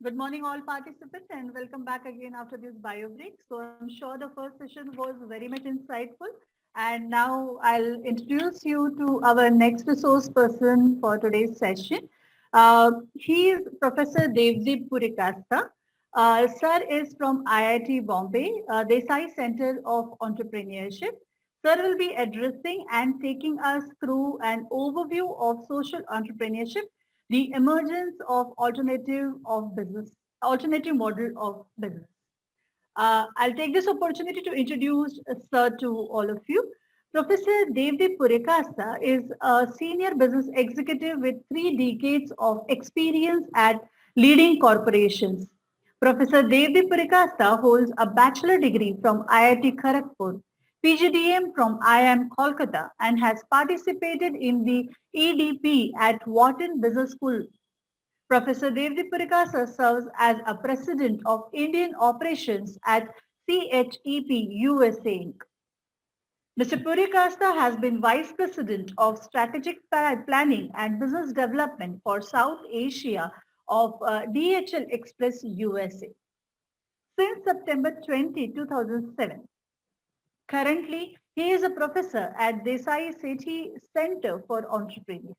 Good morning, all participants, and welcome back again after this bio break. So I'm sure the first session was very much insightful. And now I'll introduce you to our next resource person for today's session. He is Professor Devdip Purkayastha. Sir is from IIT Bombay, Desai Centre of Entrepreneurship. Sir will be addressing and taking us through an overview of social entrepreneurship, the emergence of alternative model of business. I'll take this opportunity to introduce Sir to all of you. Professor Devdip Purkayastha is a senior business executive with 3 decades of experience at leading corporations. Professor Devdip Purkayastha holds a bachelor degree from IIT Kharagpur, PGDM from IIM Kolkata, and has participated in the EDP at Wharton Business School. Professor Devdip Purkayastha serves as a president of Indian operations at CHEP USA Inc. Mr. Purkayastha has been Vice President of Strategic Planning and Business Development for South Asia of DHL Express USA since September 20, 2007. Currently, he is a professor at Desai Centre for Entrepreneurship.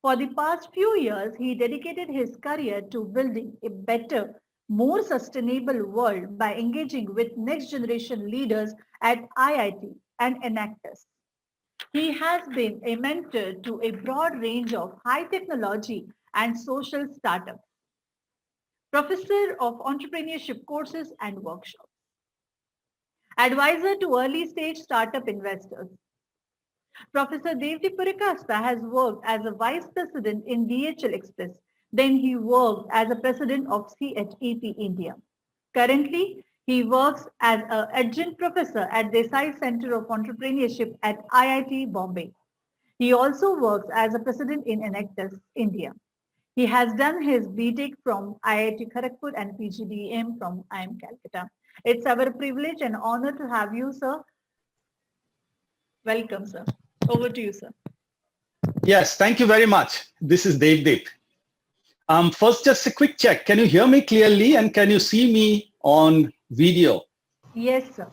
For the past few years, he dedicated his career to building a better, more sustainable world by engaging with next generation leaders at IIT and AICTE. He has been a mentor to a broad range of high technology and social startups, professor of entrepreneurship courses and workshops, advisor to early stage startup investors. Professor Devdip Purkayastha has worked as a vice president in DHL Express. Then he worked as a president of CHEP India. Currently, he works as an adjunct professor at Desai Centre of Entrepreneurship at IIT Bombay. He also works as a president in AICTE, India. He has done his BTech from IIT Kharagpur and PGDM from IIM Calcutta. It's our privilege and honor to have you, sir. Welcome, sir. Over to you, sir. Yes, thank you very much. This is Devdip. First, just a quick check. Can you hear me clearly and can you see me on video? Yes, sir.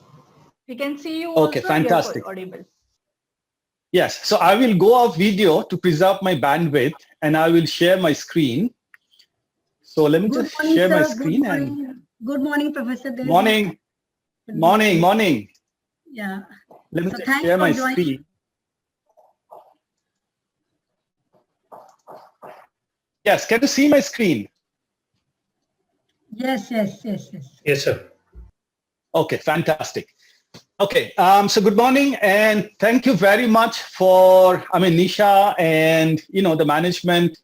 We can see you okay, also. fantastic. Audible. Yes, so I will go off video to preserve my bandwidth and I will share my screen. So let me just share my screen. Good morning, Professor Dev. Morning. Morning. Yeah. Let me just share my screen. Yes, can you see my screen? Yes. Yes, sir. Okay, fantastic. Okay, so good morning and thank you very much for, Nisha and, the management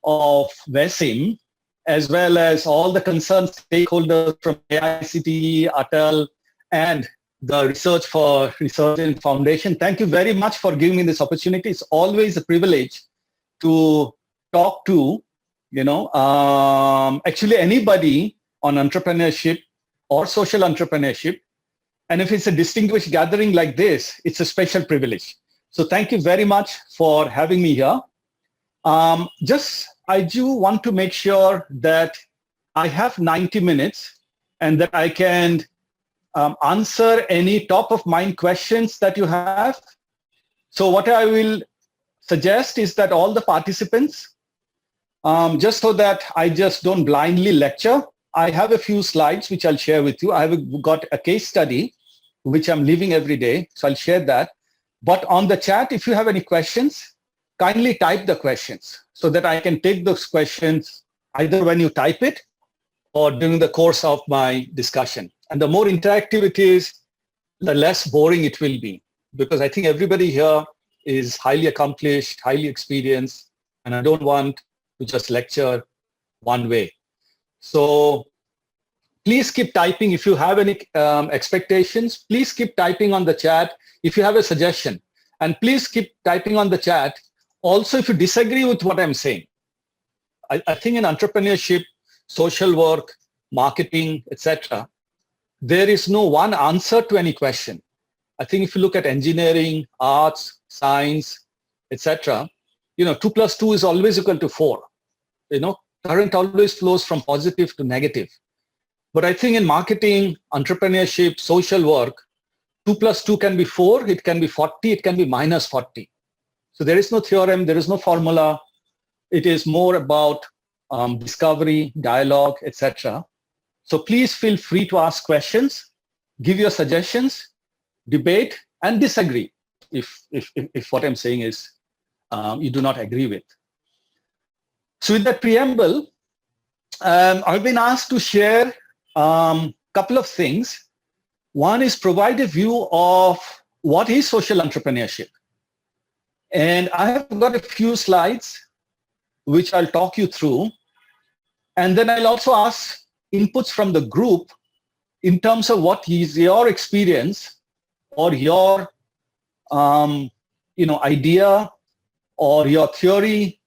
of VESIM, as well as all the concerned stakeholders from AICTE, Atal, and the Research Foundation. Thank you very much for giving me this opportunity. It's always a privilege to talk to, actually anybody on entrepreneurship or social entrepreneurship. And if it's a distinguished gathering like this, it's a special privilege. So thank you very much for having me here. I do want to make sure that I have 90 minutes and that I can answer any top of mind questions that you have. So what I will suggest is that all the participants, just so that I just don't blindly lecture, I have a few slides which I'll share with you. I have got a case study which I'm living every day, so I'll share that. But on the chat, if you have any questions, kindly type the questions so that I can take those questions either when you type it or during the course of my discussion. And the more interactive it is, the less boring it will be, because I think everybody here is highly accomplished, highly experienced, and I don't want to just lecture one way. So please keep typing. If you have any expectations, please keep typing on the chat. If you have a suggestion, and please keep typing on the chat. Also, if you disagree with what I'm saying, I think in entrepreneurship, social work, marketing, etc., there is no one answer to any question. I think if you look at engineering, arts, science, etc., 2 + 2 is always equal to 4. Current always flows from positive to negative. But I think in marketing, entrepreneurship, social work, 2 plus 2 can be 4, it can be 40, it can be minus 40. So there is no theorem, there is no formula. It is more about discovery, dialogue, etc. So please feel free to ask questions, give your suggestions, debate, and disagree if what I'm saying is you do not agree with. So with that preamble, I've been asked to share a couple of things. One is provide a view of what is social entrepreneurship. And I have got a few slides which I'll talk you through. And then I'll also ask inputs from the group in terms of what is your experience or your idea or your theory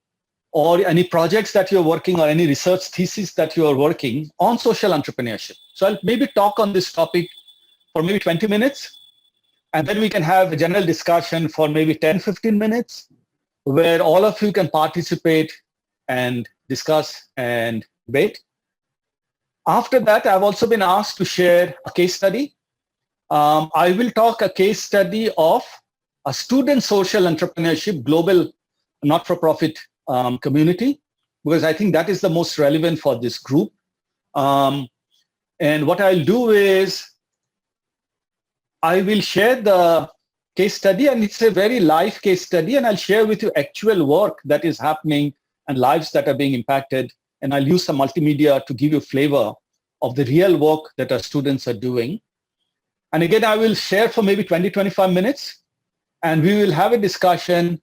or any projects that you're working or any research thesis that you are working on social entrepreneurship. So I'll maybe talk on this topic for maybe 20 minutes, and then we can have a general discussion for maybe 10, 15 minutes, where all of you can participate and discuss and debate. After that, I've also been asked to share a case study. I will talk a case study of a student social entrepreneurship global not-for-profit community, because I think that is the most relevant for this group. And what I'll do is I will share the case study, and it's a very live case study, and I'll share with you actual work that is happening and lives that are being impacted, and I'll use some multimedia to give you flavor of the real work that our students are doing. And again, I will share for maybe 20, 25 minutes, and we will have a discussion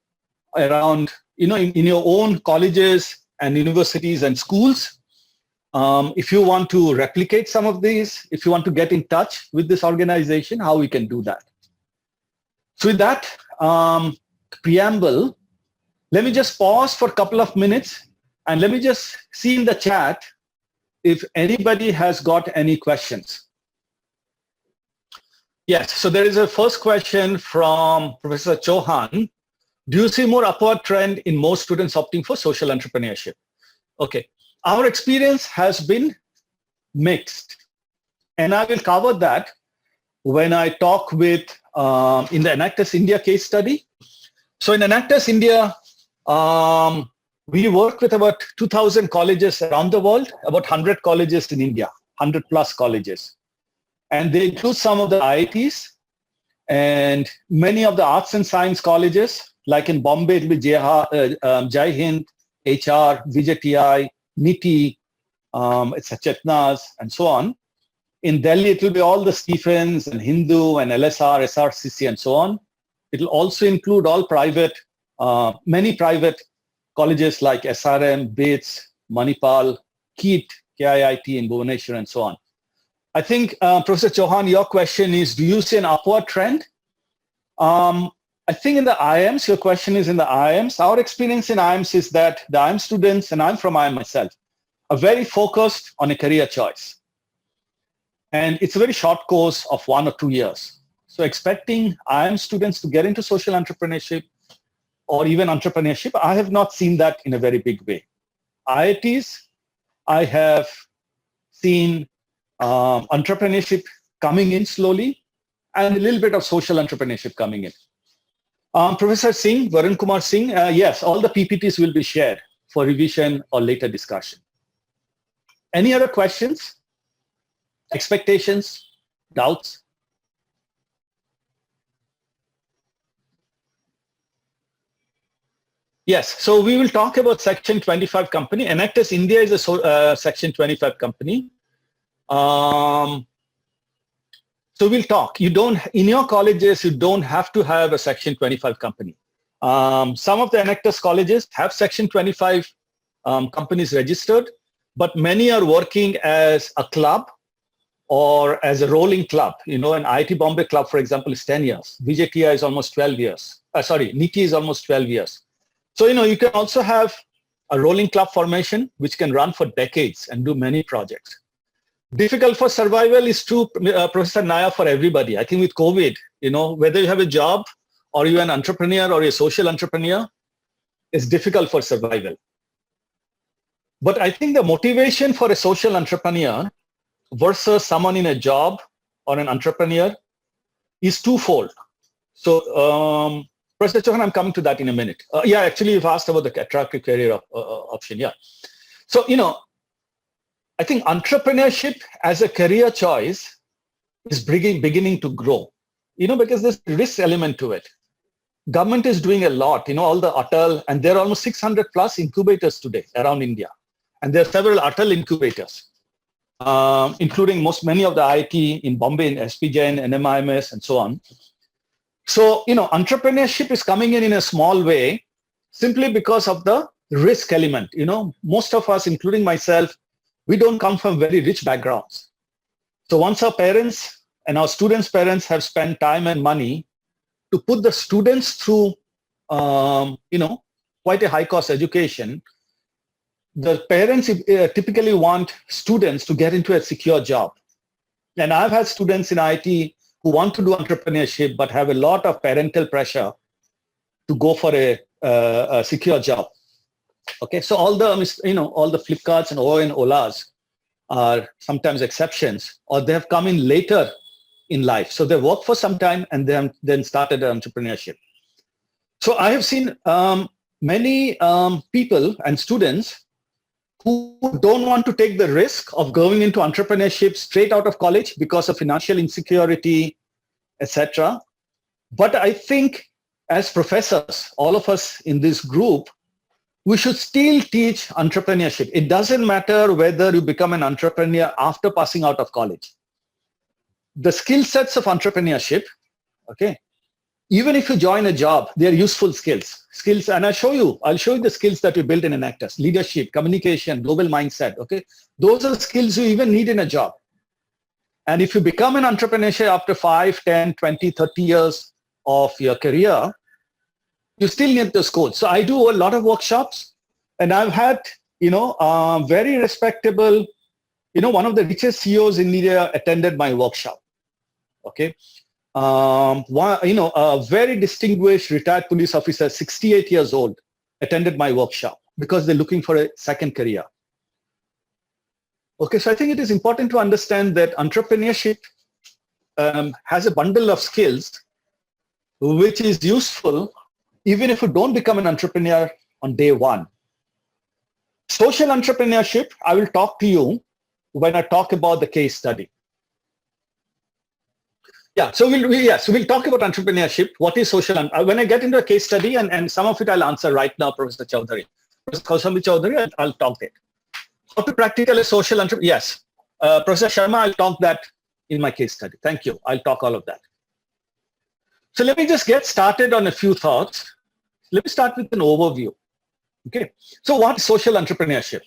around, in your own colleges and universities and schools. If you want to replicate some of these, if you want to get in touch with this organization, how we can do that. So with that preamble, let me just pause for a couple of minutes and let me just see in the chat if anybody has got any questions. Yes, so there is a first question from Professor Chauhan. Do you see more upward trend in more students opting for social entrepreneurship? Okay. Our experience has been mixed, and I will cover that when I talk with in the AICTE India case study. So in AICTE India, we work with about 2,000 colleges around the world, about 100 colleges in India, 100 plus colleges. And they include some of the IITs and many of the arts and science colleges, like in Bombay, it will be Jai Hind, HR, VJTI, NITI, it's Chetnas, and so on. In Delhi, it will be all the Stephens and Hindu and LSR, SRCC, and so on. It will also include all private, many private colleges like SRM, BITS, Manipal, KIIT, KIIT in Bhubaneswar, and so on. I think, Professor Chauhan, your question is, do you see an upward trend? I think in the IIMs, your question is in the IIMs. Our experience in IIMs is that the IIM students, and I'm from IIM myself, are very focused on a career choice. And it's a very short course of 1 or 2 years. So expecting IIM students to get into social entrepreneurship or even entrepreneurship, I have not seen that in a very big way. IITs, I have seen entrepreneurship coming in slowly and a little bit of social entrepreneurship coming in. Professor Singh, Varun Kumar Singh, yes, all the PPTs will be shared for revision or later discussion. Any other questions, expectations, doubts? Yes, so we will talk about Section 25 company. AICTE India is a Section 25 company. So we'll talk. You don't, in your colleges, you don't have to have a Section 25 company. Some of the AICTE colleges have Section 25 companies registered, but many are working as a club or as a rolling club. An IIT Bombay club, for example, is 10 years. VJTI is almost 12 years. NITI is almost 12 years. So, you can also have a rolling club formation, which can run for decades and do many projects. Difficult for survival is true, Professor Naya, for everybody. I think with COVID, whether you have a job or you're an entrepreneur or you're a social entrepreneur, it's difficult for survival. But I think the motivation for a social entrepreneur versus someone in a job or an entrepreneur is twofold. So, Professor Chauhan, I'm coming to that in a minute. Yeah, actually, you've asked about the attractive career option. Yeah. So, I think entrepreneurship as a career choice is beginning to grow, because there's a risk element to it. Government is doing a lot, all the Atal, and there are almost 600 plus incubators today around India. And there are several Atal incubators, including many of the IIT in Bombay, in SPJN, NMIMS, and so on. So, entrepreneurship is coming in a small way simply because of the risk element. Most of us, including myself, we don't come from very rich backgrounds. So once our parents and our students' parents have spent time and money to put the students through, quite a high-cost education, the parents typically want students to get into a secure job. And I've had students in IT who want to do entrepreneurship but have a lot of parental pressure to go for a secure job. Okay, so all the Flipkarts and Olas are sometimes exceptions, or they have come in later in life. So they work for some time and then started entrepreneurship. So I have seen many people and students who don't want to take the risk of going into entrepreneurship straight out of college because of financial insecurity, etc. But I think as professors, all of us in this group, we should still teach entrepreneurship. It doesn't matter whether you become an entrepreneur after passing out of college. The skill sets of entrepreneurship, okay, even if you join a job, they are useful skills. And I'll show you the skills that we built in Enactus: leadership, communication, global mindset, okay? Those are the skills you even need in a job. And if you become an entrepreneur after 5, 10, 20, 30 years of your career, you still need those skills. So I do a lot of workshops, and I've had, very respectable, one of the richest CEOs in India attended my workshop. Okay. A very distinguished retired police officer, 68 years old, attended my workshop because they're looking for a second career. Okay, so I think it is important to understand that entrepreneurship has a bundle of skills which is useful even if you don't become an entrepreneur on day one. Social entrepreneurship, I will talk to you when I talk about the case study. Yeah, so we'll talk about entrepreneurship. What is social? When I get into a case study, and some of it I'll answer right now, Professor Chaudhary. Professor Kausambi Chaudhary, I'll talk it. How to practical a social entrepreneur? Yes. Professor Sharma, I'll talk that in my case study. Thank you. I'll talk all of that. So let me just get started on a few thoughts. Let me start with an overview. Okay. So what is social entrepreneurship?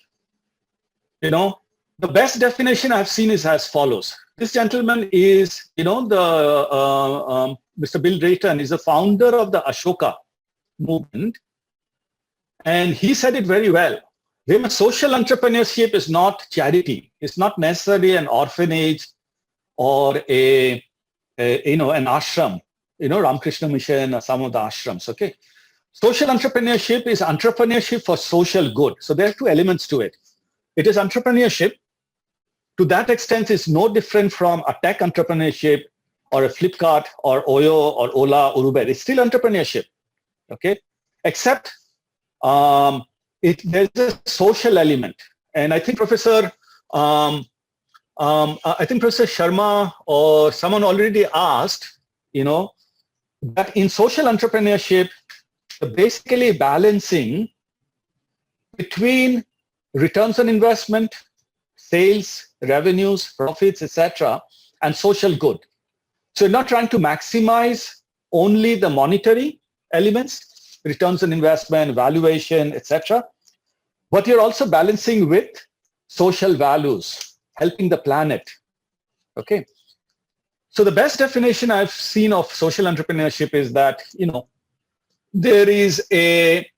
The best definition I've seen is as follows. This gentleman is, Mr. Bill Drayton is the founder of the Ashoka movement. And he said it very well. Social entrepreneurship is not charity. It's not necessarily an orphanage or an ashram, Ramakrishna Mission or some of the ashrams, okay? Social entrepreneurship is entrepreneurship for social good. So there are two elements to it. It is entrepreneurship. To that extent, it's no different from a tech entrepreneurship or a Flipkart or Oyo or Ola or Uber. It's still entrepreneurship, okay? Except there's a social element. And I think Professor Sharma or someone already asked, that in social entrepreneurship, basically balancing between returns on investment, sales, revenues, profits, etc., and social good. So you're not trying to maximize only the monetary elements, returns on investment, valuation, etc., but you're also balancing with social values, helping the planet. Okay. So the best definition I've seen of social entrepreneurship is that, there is a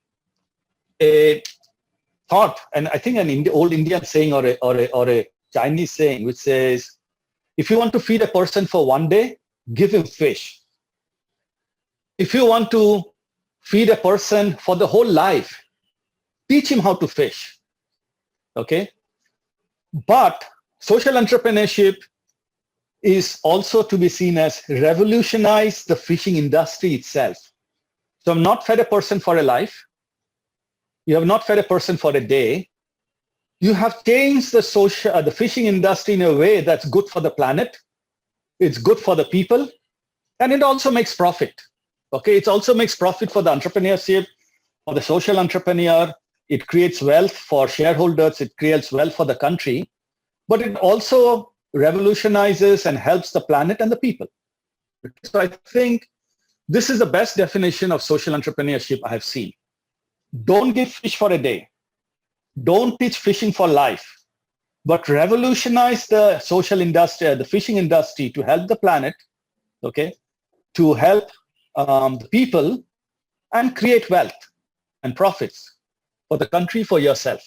thought, and I think an old Indian saying or a Chinese saying, which says, if you want to feed a person for one day, give him fish. If you want to feed a person for the whole life, teach him how to fish. Okay. But social entrepreneurship is also to be seen as revolutionize the fishing industry itself. So I'm not fed a person for a life. You have not fed a person for a day. You have changed the fishing industry in a way that's good for the planet. It's good for the people, and it also makes profit. Okay, it also makes profit for the entrepreneurship, for the social entrepreneur. It creates wealth for shareholders. It creates wealth for the country, but it also revolutionizes and helps the planet and the people. So I think this is the best definition of social entrepreneurship I have seen. Don't give fish for a day. Don't teach fishing for life, but revolutionize the social industry, the fishing industry, to help the planet, okay, to help the people, and create wealth and profits for the country, for yourself.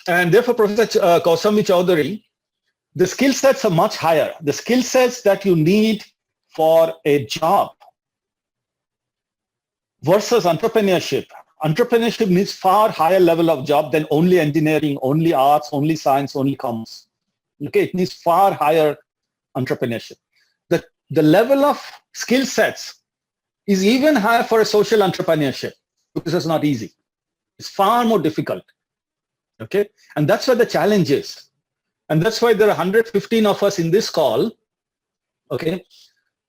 And therefore, Professor Kausami Chowdhury, the skill sets are much higher. The skill sets that you need for a job versus entrepreneurship. Entrepreneurship needs far higher level of job than only engineering, only arts, only science, only commerce. Okay, it needs far higher entrepreneurship. The level of skill sets is even higher for a social entrepreneurship, because it's not easy. It's far more difficult. Okay, and that's where the challenge is. And that's why there are 115 of us in this call, okay,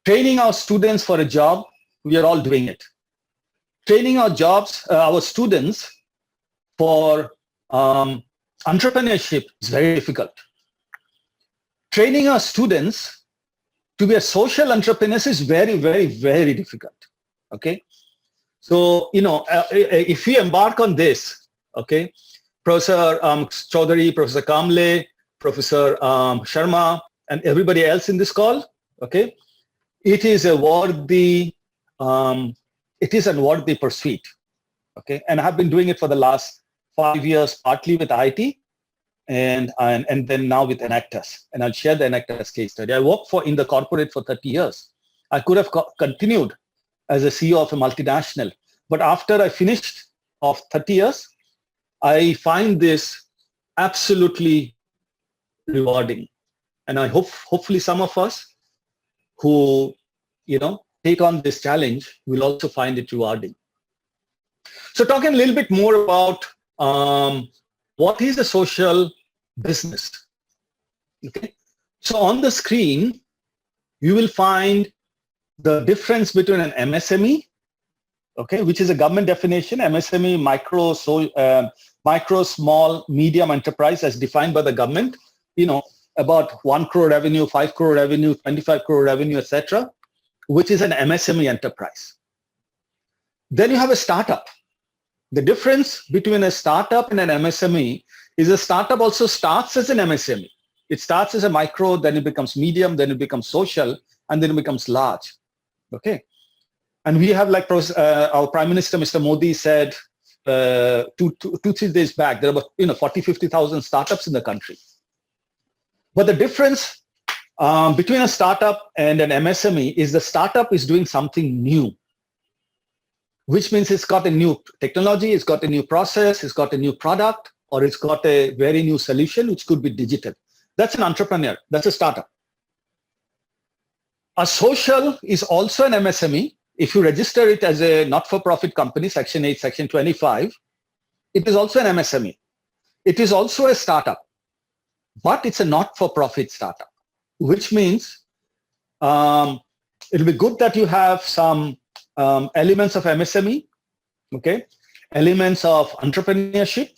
training our students for a job. We are all doing it. Training our students for entrepreneurship is very difficult. Training our students to be a social entrepreneur is very, very, very difficult. Okay, so if we embark on this, okay, Professor Chowdhury, Professor Kamble, Professor Sharma, and everybody else in this call, okay, it is a worthy pursuit, okay, and I have been doing it for the last 5 years, partly with IIT, and then now with AICTE, and I'll share the AICTE case study. I worked in the corporate for 30 years. I could have continued as a CEO of a multinational, but after I finished of 30 years, I find this absolutely rewarding, and I hopefully some of us who take on this challenge will also find it rewarding. So talking a little bit more about what is a social business. Okay, so on the screen you will find the difference between an MSME, okay, which is a government definition. MSME, micro, small, medium enterprise, as defined by the government. About 1 crore revenue, 5 crore revenue, 25 crore revenue, etc., which is an MSME enterprise. Then you have a startup. The difference between a startup and an MSME is a startup also starts as an MSME. It starts as a micro, then it becomes medium, then it becomes social, and then it becomes large. Okay, and we have, like our Prime Minister, Mr. Modi, said 2-3 days back, there are about 40,000-50,000 startups in the country. But the difference between a startup and an MSME is the startup is doing something new, which means it's got a new technology, it's got a new process, it's got a new product, or it's got a very new solution, which could be digital. That's an entrepreneur. That's a startup. A social is also an MSME. If you register it as a not-for-profit company, Section 8, Section 25, it is also an MSME. It is also a startup, but it's a not-for-profit startup, which means it'll be good that you have some elements of MSME, okay, elements of entrepreneurship,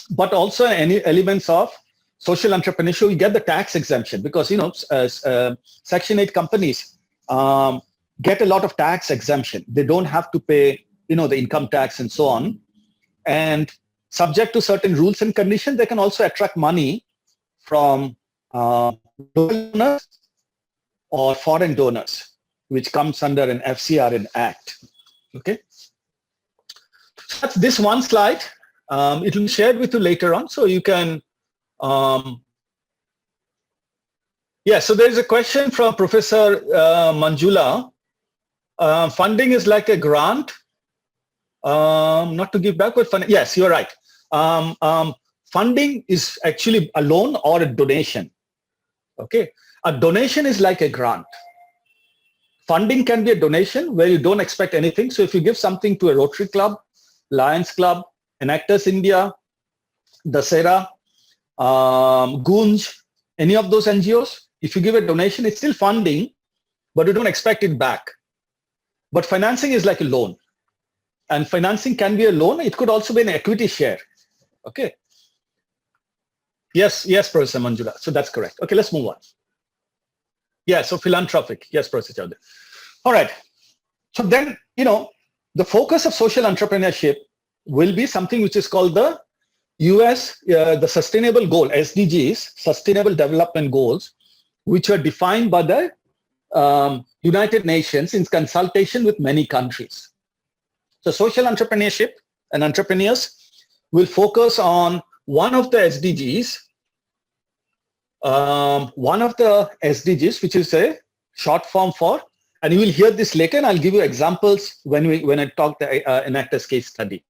but also any elements of social entrepreneurship. You get the tax exemption because Section 8 companies get a lot of tax exemption. They don't have to pay the income tax and so on, and subject to certain rules and conditions, they can also attract money from donors or foreign donors, which comes under an FCR and ACT. Okay, so that's this one slide. It will be shared with you later on, so you can. So there is a question from Professor Manjula. Funding is like a grant, not to give back, but funding. Yes, you're right. funding is actually a loan or a donation. Okay, a donation is like a grant. Funding can be a donation where you don't expect anything. So if you give something to a Rotary Club, Lions Club, Enactors India, Dasera, Gunj, any of those NGOs, if you give a donation, it's still funding, but you don't expect it back. But financing is like a loan. And financing can be a loan. It could also be an equity share. Okay. Yes, Professor Manjula. So that's correct. Okay, let's move on. Yeah, so philanthropic. Yes, Professor Chowdhury. All right. So then, the focus of social entrepreneurship will be something which is called the the Sustainable Goal, SDGs, Sustainable Development Goals, which are defined by the United Nations in consultation with many countries. So social entrepreneurship and entrepreneurs will focus on one of the SDGs, which is a short form for, and you will hear this later, and I'll give you examples when I talk the Enactors case study.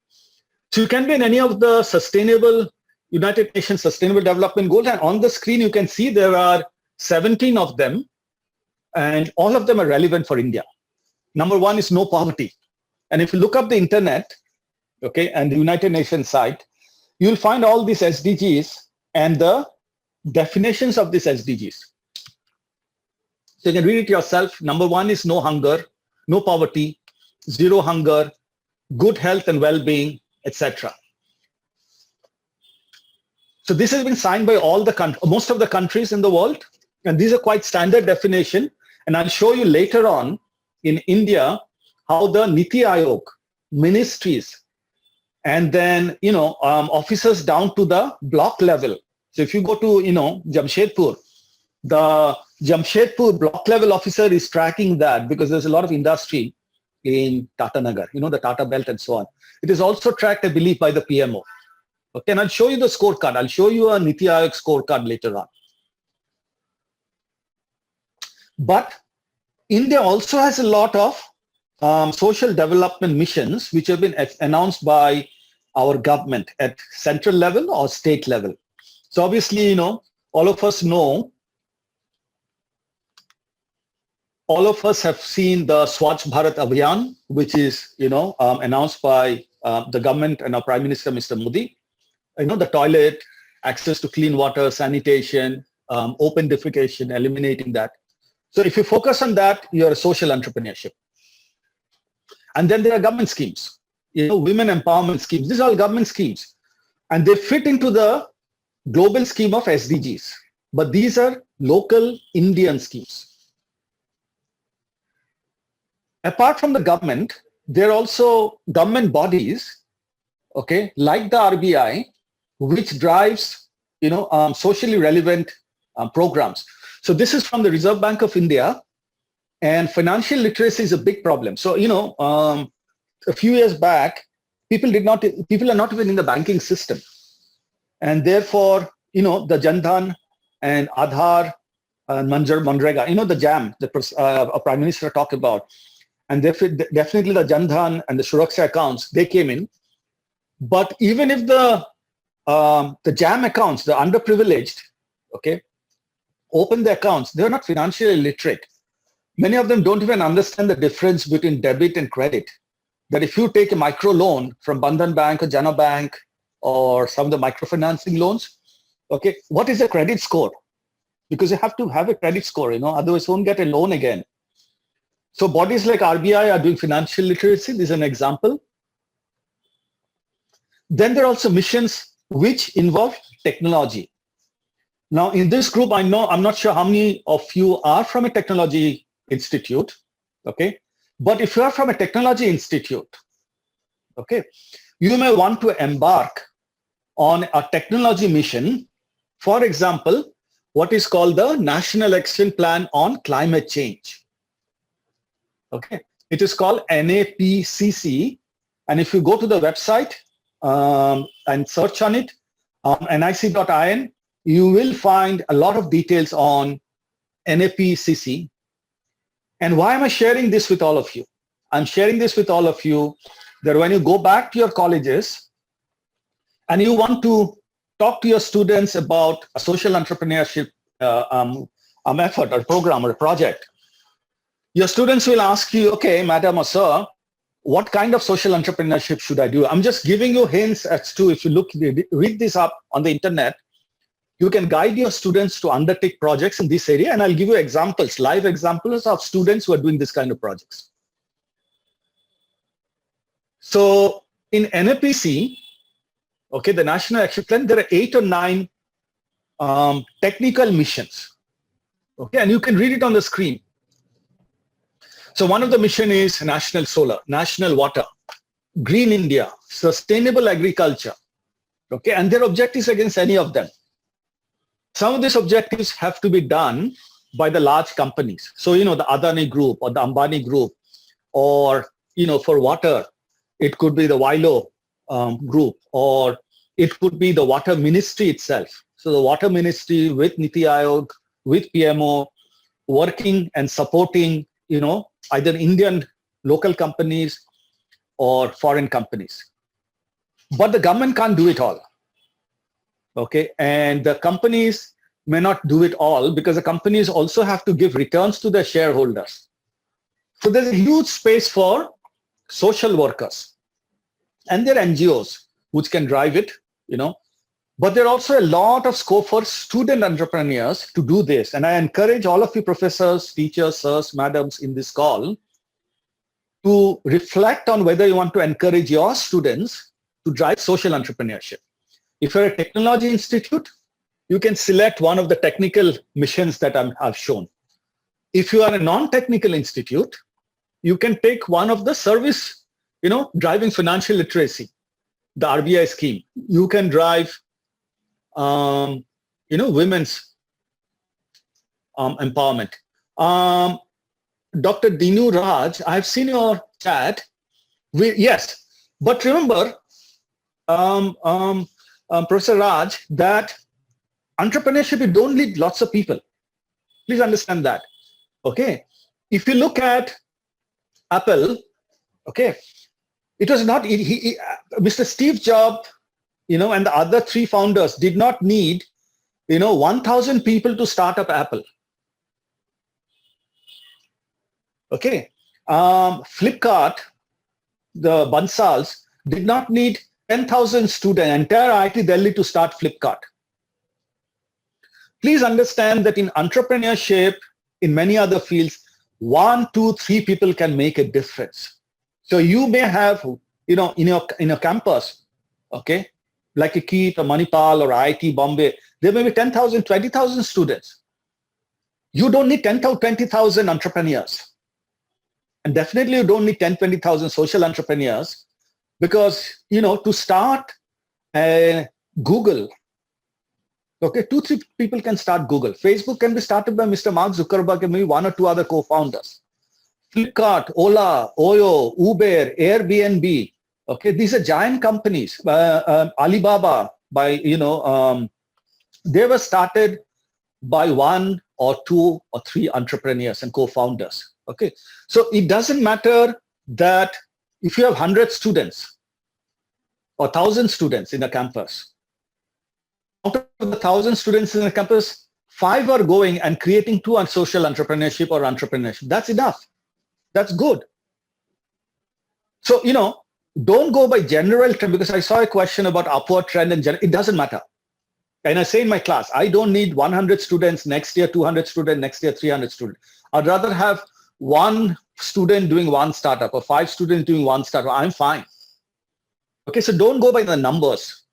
So you can be in any of the United Nations Sustainable Development Goals, and on the screen you can see there are 17 of them, and all of them are relevant for India. Number one is no poverty. And if you look up the internet, okay, and the United Nations site, you'll find all these SDGs and the definitions of these SDGs. So you can read it yourself. Number one is no hunger, no poverty, zero hunger, good health and well-being, etc. So this has been signed by most of the countries in the world, and these are quite standard definition. And I'll show you later on in India how the Niti Aayog, ministries, and then officers down to the block level. So if you go to Jamshedpur, the Jamshedpur block level officer is tracking that because there's a lot of industry in Tata Nagar, the Tata Belt and so on. It is also tracked, I believe, by the PMO. Okay, and I'll show you the scorecard. I'll show you a Niti Aayog scorecard later on. But India also has a lot of social development missions which have been announced by our government at central level or state level. So obviously, all of us have seen the Swachh Bharat Abhiyan, which is, announced by the government and our Prime Minister, Mr. Modi. The toilet, access to clean water, sanitation, open defecation, eliminating that. So if you focus on that, you're a social entrepreneurship. And then there are government schemes, women empowerment schemes. These are all government schemes. And they fit into the global scheme of SDGs. But these are local Indian schemes. Apart from the government, there are also government bodies, okay, like the RBI, which drives, socially relevant programs. So this is from the Reserve Bank of India, and financial literacy is a big problem. So, a few years back, people are not even in the banking system. And therefore, the Jan Dhan and Aadhaar and Manrega, the JAM, the Prime Minister talked about. And definitely the Jan Dhan and the Suraksha accounts, they came in. But even if the JAM accounts, the underprivileged, okay, open the accounts, they're not financially literate. Many of them don't even understand the difference between debit and credit. That if you take a micro loan from Bandhan Bank or Jana Bank or some of the microfinancing loans, okay, what is a credit score? Because you have to have a credit score, otherwise you won't get a loan again. So bodies like RBI are doing financial literacy. This is an example. Then there are also missions which involve technology. Now in this group, I'm not sure how many of you are from a technology institute, okay? But if you are from a technology institute, okay, you may want to embark on a technology mission. For example, what is called the National Action Plan on Climate Change. Okay, it is called NAPCC, and if you go to the website and search on it, nic.in, you will find a lot of details on NAPCC. And why am I sharing this with all of you? I'm sharing this with all of you that when you go back to your colleges and you want to talk to your students about a social entrepreneurship effort or program or a project, your students will ask you, okay, madam or sir, what kind of social entrepreneurship should I do? I'm just giving you hints as to, if you read this up on the internet, you can guide your students to undertake projects in this area, and I'll give you examples, live examples of students who are doing this kind of projects. So in NAPC, okay, the National Action Plan, there are 8 or 9 technical missions. Okay, and you can read it on the screen. So one of the mission is national solar, national water, green India, sustainable agriculture. Okay, and their objectives against any of them. Some of these objectives have to be done by the large companies. So, the Adani group or the Ambani group, or, for water, it could be the Wilo group, or it could be the water ministry itself. So the water ministry with Niti Aayog, with PMO, working and supporting, either Indian local companies or foreign companies. But the government can't do it all. Okay, and the companies may not do it all because the companies also have to give returns to their shareholders. So there's a huge space for social workers and their NGOs which can drive it, But there are also a lot of scope for student entrepreneurs to do this. And I encourage all of you professors, teachers, sirs, madams in this call to reflect on whether you want to encourage your students to drive social entrepreneurship. If you're a technology institute, you can select one of the technical missions that I've shown. If you are a non-technical institute, you can take one of the service, driving financial literacy, the RBI scheme. You can drive, women's empowerment. Dr. Dinu Raj, I've seen your chat. Yes, but remember, Professor Raj, that entrepreneurship, you don't need lots of people. Please understand that. Okay. If you look at Apple, okay, it was not, Mr. Steve Jobs, and the other 3 founders did not need, 1,000 people to start up Apple. Okay. Flipkart, the Bansals, did not need 10,000 students, entire IIT Delhi to start Flipkart. Please understand that in entrepreneurship, in many other fields, 1, 2, 3 people can make a difference. So you may have, in your campus, okay, like a KEET or Manipal or IIT Bombay, there may be 10,000, 20,000 students. You don't need 10,000, 20,000 entrepreneurs. And definitely you don't need 10, 20,000 social entrepreneurs because, to start Google, okay, 2, 3 people can start Google. Facebook can be started by Mr. Mark Zuckerberg and maybe 1 or 2 other co-founders. Flipkart, Ola, Oyo, Uber, Airbnb, okay, these are giant companies. Alibaba, they were started by 1 or 2 or 3 entrepreneurs and co-founders. Okay, so it doesn't matter that if you have 100 students or 1,000 students in a campus, out of the 1,000 students in a campus, 5 are going and creating 2 on social entrepreneurship or entrepreneurship. That's enough. That's good. So, don't go by general trend, because I saw a question about upward trend and it doesn't matter. And I say in my class, I don't need 100 students next year, 200 students next year, 300 students. I'd rather have 1 student doing 1 startup or 5 students doing 1 startup. I'm fine. Okay, so don't go by the numbers.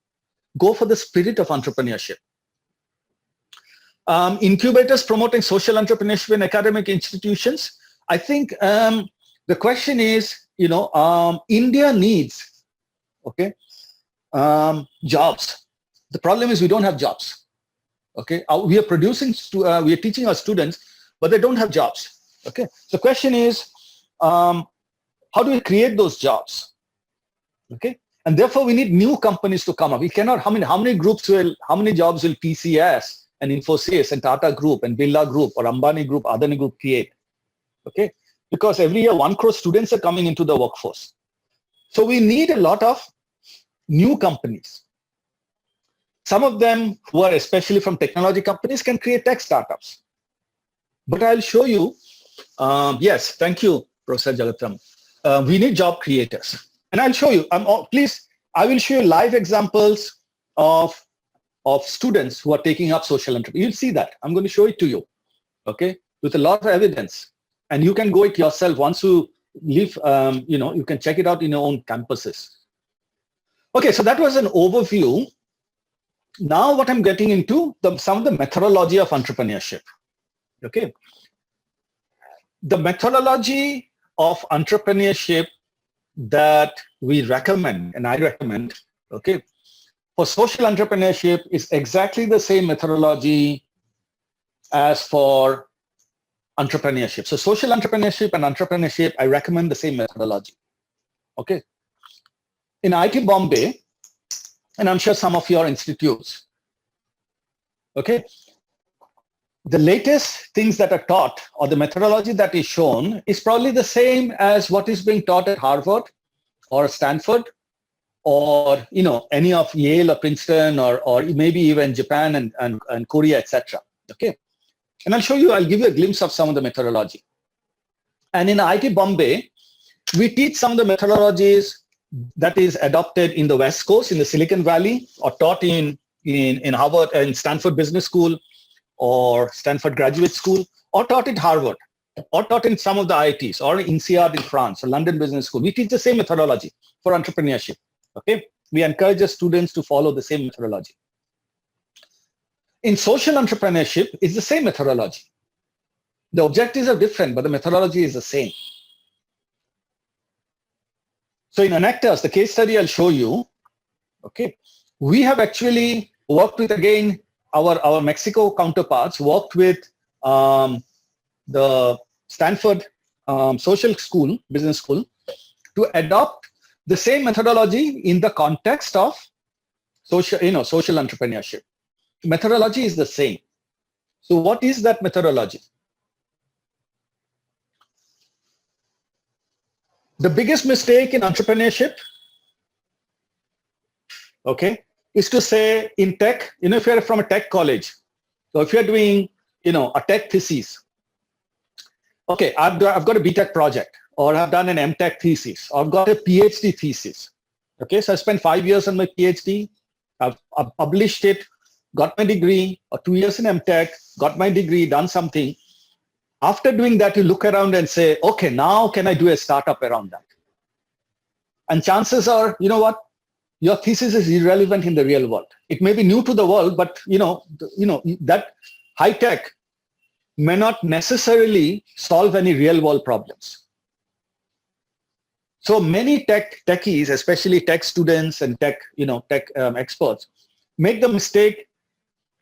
Go for the spirit of entrepreneurship. Incubators promoting social entrepreneurship in academic institutions. I think the question is, India needs, okay, jobs. The problem is we don't have jobs. Okay, we are producing, we are teaching our students, but they don't have jobs. Okay, the question is, how do we create those jobs? Okay, and therefore we need new companies to come up. We cannot. How many jobs will TCS and Infosys and Tata Group and Birla Group or Ambani Group, Adani Group create? Okay, because every year 1 crore students are coming into the workforce. So we need a lot of new companies. Some of them who are especially from technology companies can create tech startups. But I'll show you, yes, thank you, Professor Jagatam. We need job creators. And I'll show you, please, I will show you live examples of students who are taking up social entrepreneurship. You'll see that. I'm going to show it to you, okay, with a lot of evidence. And you can go it yourself once you leave, you can check it out in your own campuses. Okay, so that was an overview. Now what I'm getting into, some of the methodology of entrepreneurship, okay. The methodology of entrepreneurship that we recommend, and I recommend, okay, for social entrepreneurship is exactly the same methodology as for entrepreneurship. So social entrepreneurship and entrepreneurship, I recommend the same methodology, okay. In IIT Bombay, and I'm sure some of your institutes, okay, the latest things that are taught or the methodology that is shown is probably the same as what is being taught at Harvard or Stanford or any of Yale or Princeton or maybe even Japan and Korea, etc. Okay, and I'll give you a glimpse of some of the methodology. And in IIT Bombay, we teach some of the methodologies that is adopted in the West Coast, in the Silicon Valley, or taught in Harvard and Stanford Business School, or Stanford Graduate School, or taught at Harvard, or taught in some of the IITs, or INSEAD in France, or London Business School. We teach the same methodology for entrepreneurship. Okay, we encourage the students to follow the same methodology. In social entrepreneurship, it's the same methodology. The objectives are different, but the methodology is the same. So in Anectas, the case study I'll show you, okay, we have actually worked with, again, our Mexico counterparts, worked with the Stanford Social School, Business School, to adopt the same methodology in the context of social entrepreneurship. Methodology is the same. So what is that methodology? The biggest mistake in entrepreneurship, okay, is to say in tech, if you're from a tech college, so if you're doing, a tech thesis, okay, I've got a BTech project, or I've done an MTech thesis, or I've got a PhD thesis. Okay, so I spent 5 years on my PhD, I've published it, got my degree, or 2 years in MTech, got my degree, done something. After doing that, you look around and say, okay, now can I do a startup around that? And chances are, you know what? Your thesis is irrelevant in the real world. It may be new to the world, but that high tech may not necessarily solve any real world problems. So many techies, especially tech students and tech experts, make the mistake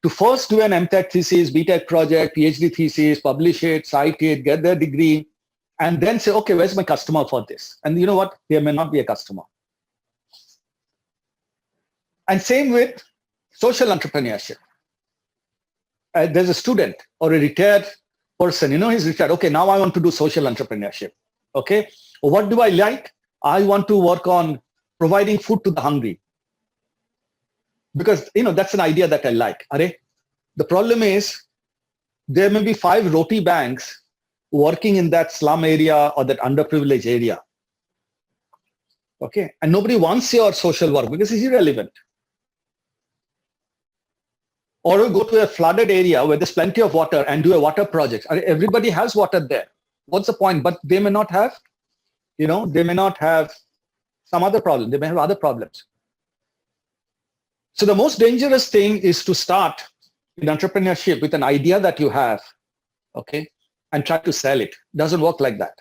to first do an MTech thesis, BTech project, PhD thesis, publish it, cite it, get their degree, and then say, okay, where's my customer for this? And you know what? There may not be a customer. And same with social entrepreneurship. There's a student or a retired person, he's retired. Okay, now I want to do social entrepreneurship. Okay, what do I like? I want to work on providing food to the hungry. Because, that's an idea that I like. The problem is there may be 5 roti banks working in that slum area or that underprivileged area. Okay, and nobody wants your social work because it's irrelevant. Or you go to a flooded area where there's plenty of water and do a water project. Everybody has water there. What's the point? But they may not have, they may not have some other problem. They may have other problems. So the most dangerous thing is to start in entrepreneurship with an idea that you have, okay, and try to sell it. Doesn't work like that.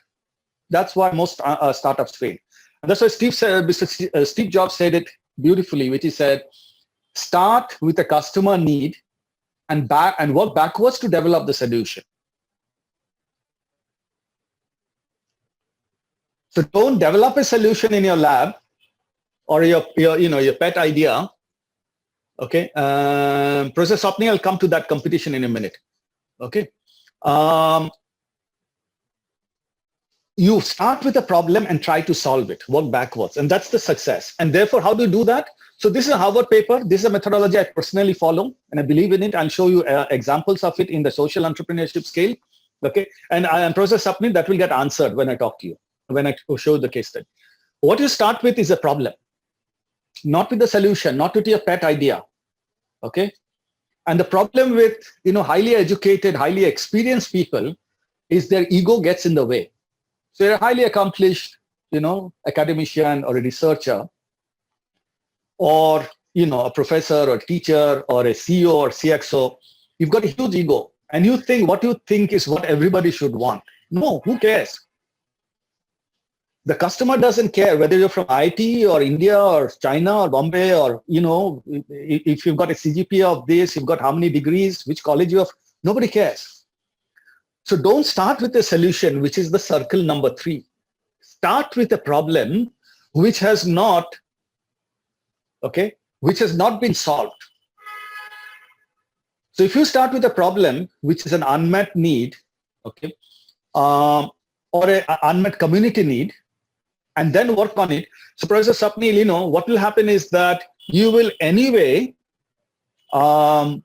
That's why most startups fail. And that's why Steve Jobs said it beautifully, which he said, start with a customer need and work backwards to develop the solution. So don't develop a solution in your lab or your pet idea. Okay, Professor Swapni, I'll come to that competition in a minute. Okay, you start with a problem and try to solve it, work backwards, and that's the success. And therefore, how do you do that? So this is a Harvard paper. This is a methodology I personally follow, and I believe in it. I'll show you examples of it in the social entrepreneurship scale. Okay, and Professor Sapni, that will get answered when I talk to you, when I show the case study. What you start with is a problem, not with the solution, not with your pet idea. Okay, and the problem with highly educated, highly experienced people is their ego gets in the way. So you're a highly accomplished, academician or a researcher, or a professor or teacher or a CEO or CXO. You've got a huge ego, and you think what you think is what everybody should want. No, who cares? The customer doesn't care whether you're from IT or India or China or Bombay, or if you've got a CGPA of this, you've got how many degrees, which college you have. Nobody cares. So don't start with a solution, which is the circle number 3. Start with a problem which has not been solved. So if you start with a problem which is an unmet need, or an unmet community need, and then work on it. So Professor Sapni, what will happen is that you will anyway, by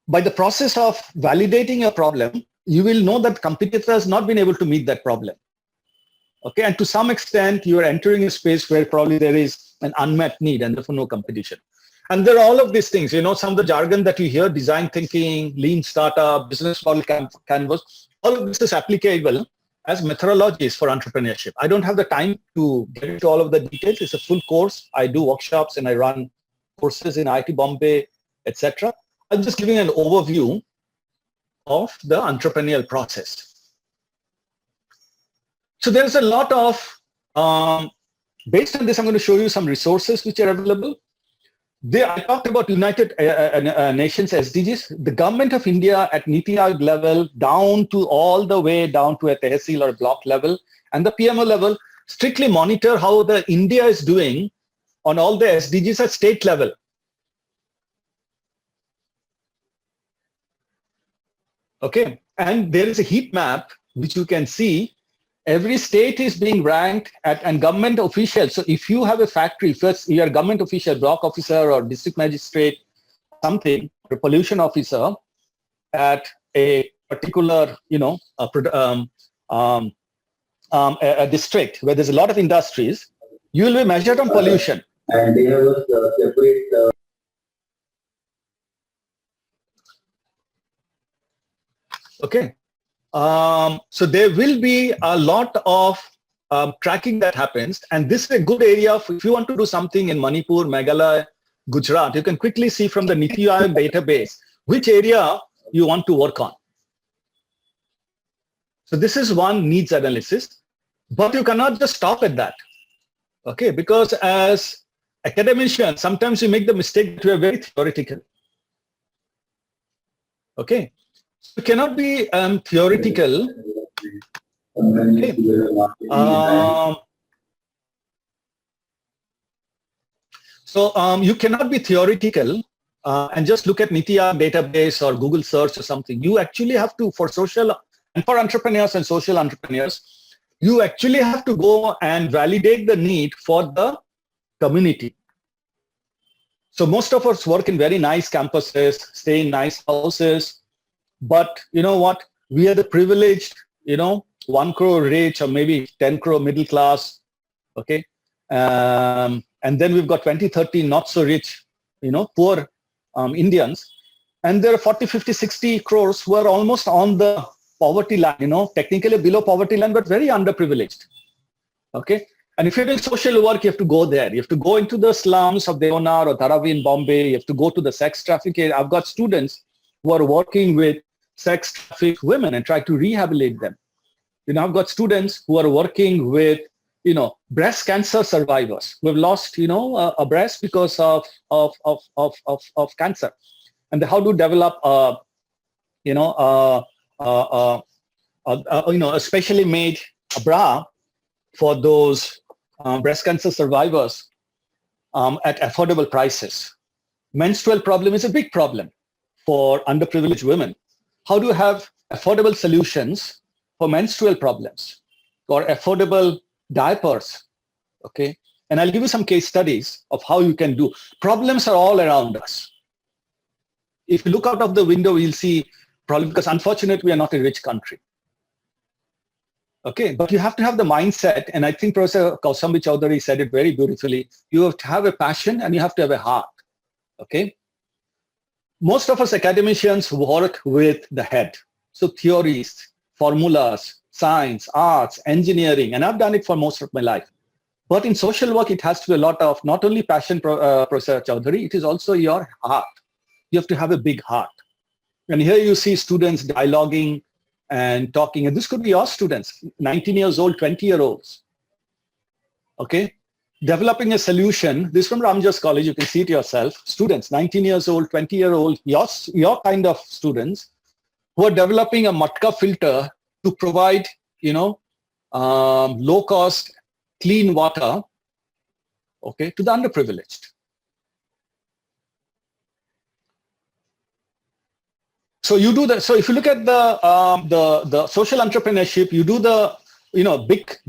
the process of validating a problem, you will know that competitor has not been able to meet that problem. Okay, and to some extent, you are entering a space where probably there is an unmet need and therefore no competition. And there are all of these things, some of the jargon that you hear, design thinking, lean startup, business model canvas, all of this is applicable as methodologies for entrepreneurship. I don't have the time to get into all of the details. It's a full course. I do workshops and I run courses in IIT Bombay, etc. I'm just giving an overview of the entrepreneurial process. So there's a lot of, based on this, I'm going to show you some resources which are available. I talked about United Nations SDGs. The government of India at Niti Aayog level, down to all the way down to a tehsil or block level, and the PMO level, strictly monitor how the India is doing on all the SDGs at state level. Okay, and there is a heat map which you can see. Every state is being ranked and government officials. So if you have a factory, first you're a government official, block officer or district magistrate, something, or a pollution officer at a particular, a district where there's a lot of industries, you will be measured on pollution. And they have a separate. Okay. So there will be a lot of tracking that happens, and this is a good area if you want to do something in Manipur, Meghalaya, Gujarat. You can quickly see from the Niti Aayog database which area you want to work on. So this is one needs analysis, but you cannot just stop at that. Okay, because as academicians, sometimes we make the mistake that we are very theoretical. Okay. You cannot be theoretical. Okay. You cannot be theoretical and just look at Niti Aayog database or Google search or something. You actually have to, for social and for entrepreneurs and social entrepreneurs, you actually have to go and validate the need for the community. So most of us work in very nice campuses, stay in nice houses. But you know what? We are the privileged, 1 crore rich or maybe 10 crore middle class. Okay. And then we've got 20, 30 not so rich, poor Indians. And there are 40, 50, 60 crores who are almost on the poverty line, technically below poverty line, but very underprivileged. Okay. And if you're doing social work, you have to go there. You have to go into the slums of Deonar or Dharavi in Bombay. You have to go to the sex trafficking. I've got students who are working with sex trafficked women and try to rehabilitate them. I've got students who are working with, breast cancer survivors who have lost, a breast because of cancer, and how to develop, a specially made bra for those breast cancer survivors at affordable prices. Menstrual problem is a big problem for underprivileged women. How do you have affordable solutions for menstrual problems or affordable diapers? Okay. And I'll give you some case studies of how you can do. Problems are all around us. If you look out of the window, you'll see problems, because unfortunately, we are not a rich country. Okay, but you have to have the mindset, and I think Professor Kausambi Chowdhury said it very beautifully. You have to have a passion and you have to have a heart. Okay. Most of us academicians work with the head. So theories, formulas, science, arts, engineering, and I've done it for most of my life. But in social work, it has to be a lot of not only passion, Professor Chowdhury, it is also your heart. You have to have a big heart. And here you see students dialoguing and talking. And this could be your students, 19 years old, 20-year-olds. Okay. Developing a solution. This is from Ramjas College. You can see it yourself. Students, 19 years old, 20-year-old, your kind of students who are developing a matka filter to provide, low-cost, clean water, okay, to the underprivileged. So you do that. So if you look at the social entrepreneurship, you do the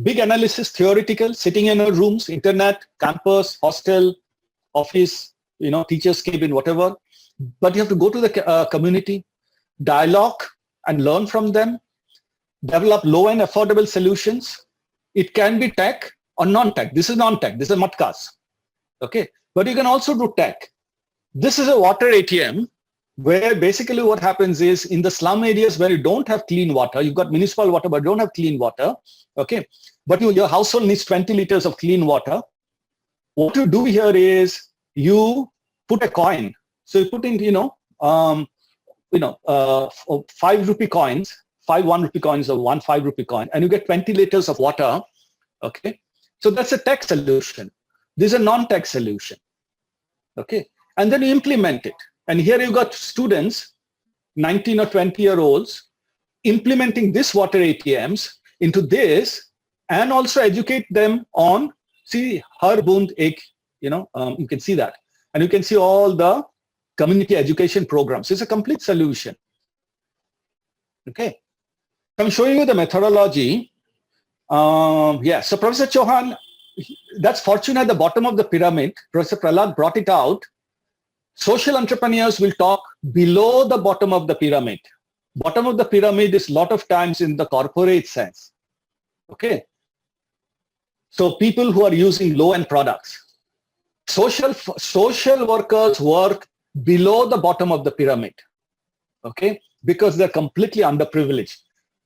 big analysis, theoretical, sitting in your rooms, internet, campus, hostel, office, teachers' cabin, whatever. But you have to go to the community, dialogue and learn from them, develop low and affordable solutions. It can be tech or non-tech. This is non-tech. This is matkas. Okay. But you can also do tech. This is a water ATM, where basically what happens is in the slum areas where you don't have clean water, you've got municipal water but don't have clean water, okay, but your household needs 20 liters of clean water. What you do here is you put a coin. So you put in, 5 rupee coins, 5 1 rupee coins or 1 5 rupee coin, and you get 20 liters of water, okay. So that's a tech solution. This is a non-tech solution, okay, and then you implement it. And here you got students, 19 or 20-year-olds, implementing this water ATMs into this, and also educate them on, see, Har Bund Ek, you can see that. And you can see all the community education programs. It's a complete solution. Okay. I'm showing you the methodology. So Professor Chauhan, that's fortune at the bottom of the pyramid. Professor Prahlad brought it out. Social entrepreneurs will talk below the bottom of the pyramid. Bottom of the pyramid is a lot of times in the corporate sense. Okay. So people who are using low-end products. Social workers work below the bottom of the pyramid. Okay. Because they're completely underprivileged.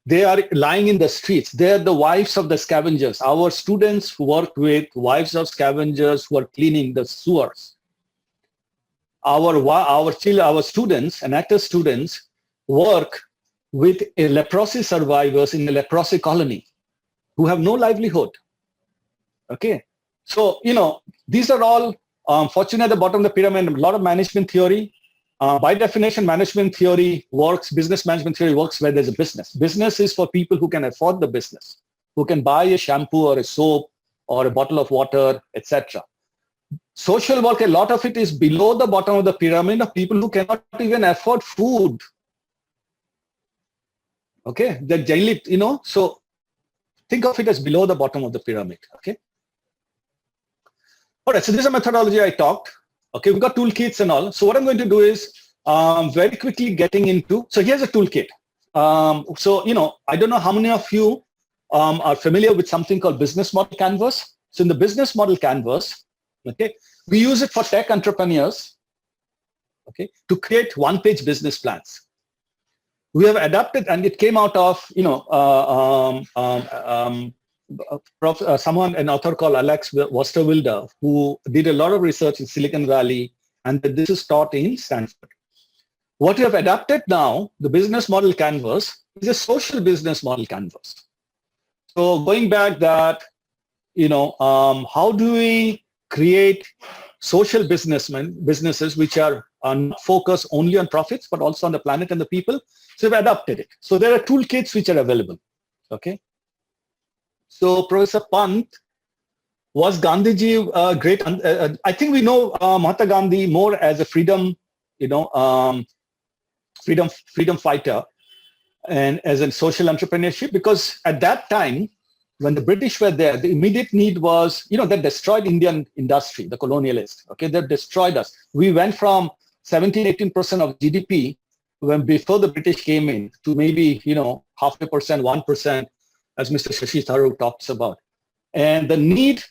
They are lying in the streets. They're the wives of the scavengers. Our students work with wives of scavengers who are cleaning the sewers. Our students and active students work with leprosy survivors in a leprosy colony who have no livelihood. Okay. So, these are all fortune at the bottom of the pyramid, a lot of management theory. By definition, management theory works, business management theory works where there's a business. Business is for people who can afford the business, who can buy a shampoo or a soap or a bottle of water, etc. Social work, a lot of it is below the bottom of the pyramid of people who cannot even afford food. Okay, they're generally, so think of it as below the bottom of the pyramid. Okay. All right, so this is a methodology I talked. Okay, we've got toolkits and all. So what I'm going to do is very quickly getting into, so here's a toolkit. I don't know how many of you are familiar with something called business model canvas. So in the business model canvas, okay, we use it for tech entrepreneurs, okay, to create one-page business plans. We have adapted, and it came out of, an author called Alex Westerwilder, who did a lot of research in Silicon Valley, and this is taught in Stanford. What we have adapted now, the business model canvas, is a social business model canvas. So going back that, how do we create social businesses which are not focused only on profits, but also on the planet and the people? So we've adapted it. So there are toolkits which are available. Okay. So Professor Pant, was Gandhiji great? I think we know Mahatma Gandhi more as a freedom fighter and as a social entrepreneurship, because at that time, when the British were there, the immediate need was, they destroyed Indian industry, the colonialists. Okay, they destroyed us. We went from 17-18% of GDP when before the British came in to maybe, 0.5%, 1%, as Mr. Shashi Tharoor talks about. And the need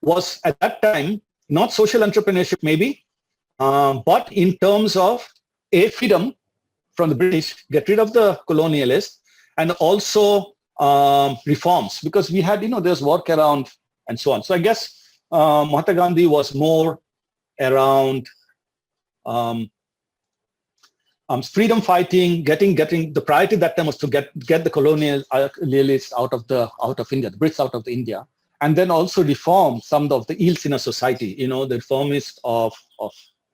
was at that time, not social entrepreneurship maybe, but in terms of freedom from the British, get rid of the colonialists, and also reforms, because we had, there's work around and so on. So I guess Mahatma Gandhi was more around freedom fighting, getting the priority that time was to get the colonialists out of India, the Brits out of India, and then also reform some of the ills in a society, the reformist of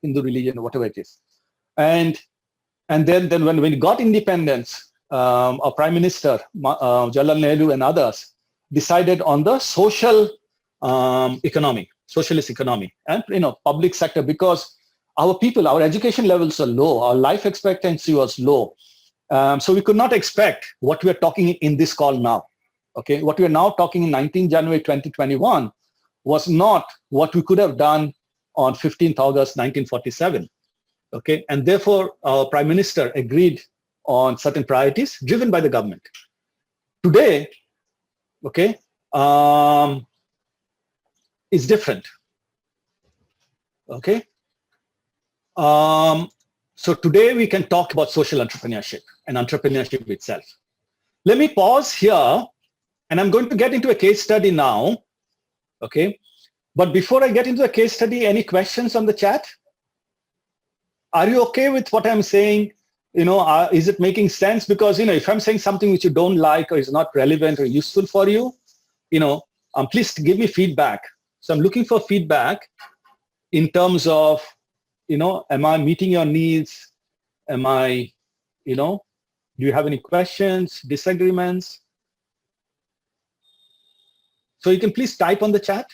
Hindu religion or whatever it is. And then when we got independence, our Prime Minister, Jawaharlal Nehru and others, decided on the social economy, socialist economy, and public sector, because our education levels are low, our life expectancy was low. So we could not expect what we are talking in this call now. Okay, what we are now talking in 19 January 2021 was not what we could have done on 15th August 1947. Okay, and therefore our Prime Minister agreed on certain priorities driven by the government. Today, okay, is different. Okay. So today we can talk about social entrepreneurship and entrepreneurship itself. Let me pause here, and I'm going to get into a case study now. Okay. But before I get into the case study, any questions on the chat? Are you okay with what I'm saying? Is it making sense? Because, if I'm saying something which you don't like or is not relevant or useful for you, please give me feedback. So I'm looking for feedback in terms of, am I meeting your needs? Am I, do you have any questions, disagreements? So you can please type on the chat.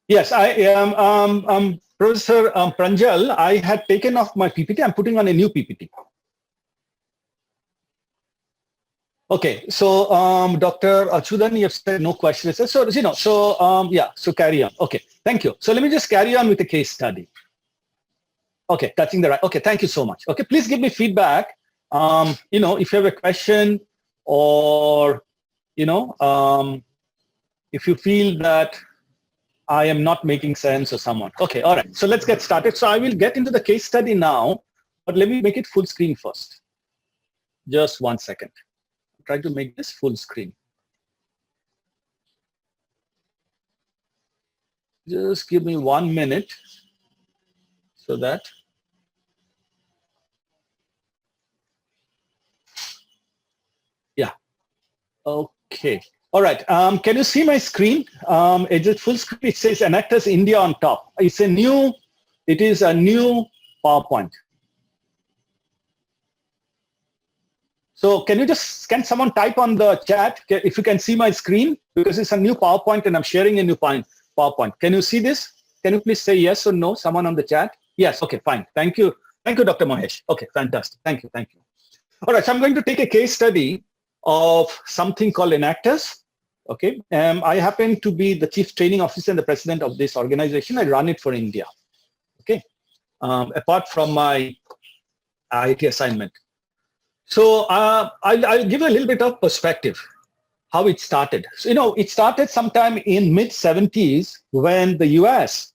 Yes, I am, Professor Pranjal. I had taken off my PPT. I'm putting on a new PPT. Okay, so Dr. Achudan, you have said no questions. So, so carry on. Okay, thank you. So let me just carry on with the case study. Okay, touching the right. Okay, thank you so much. Okay, please give me feedback. If you have a question or, if you feel that I am not making sense or someone. Okay, all right. So let's get started. So I will get into the case study now, but let me make it full screen first. Just 1 second. Try to make this full screen. Just give me 1 minute so that. Yeah. Okay. All right. Can you see my screen? Is it full screen? It says Enactors India on top. It is a new PowerPoint. So can someone type on the chat if you can see my screen? Because it's a new PowerPoint and I'm sharing a new PowerPoint. Can you see this? Can you please say yes or no? Someone on the chat? Yes. Okay, fine. Thank you. Thank you, Dr. Mahesh. Okay, fantastic. Thank you. Thank you. All right. So I'm going to take a case study of something called Enactors. Okay. I happen to be the Chief Training Officer and the President of this organization. I run it for India. Okay. Apart from my IIT assignment. So I'll give you a little bit of perspective how it started. So, it started sometime in mid-70s when the US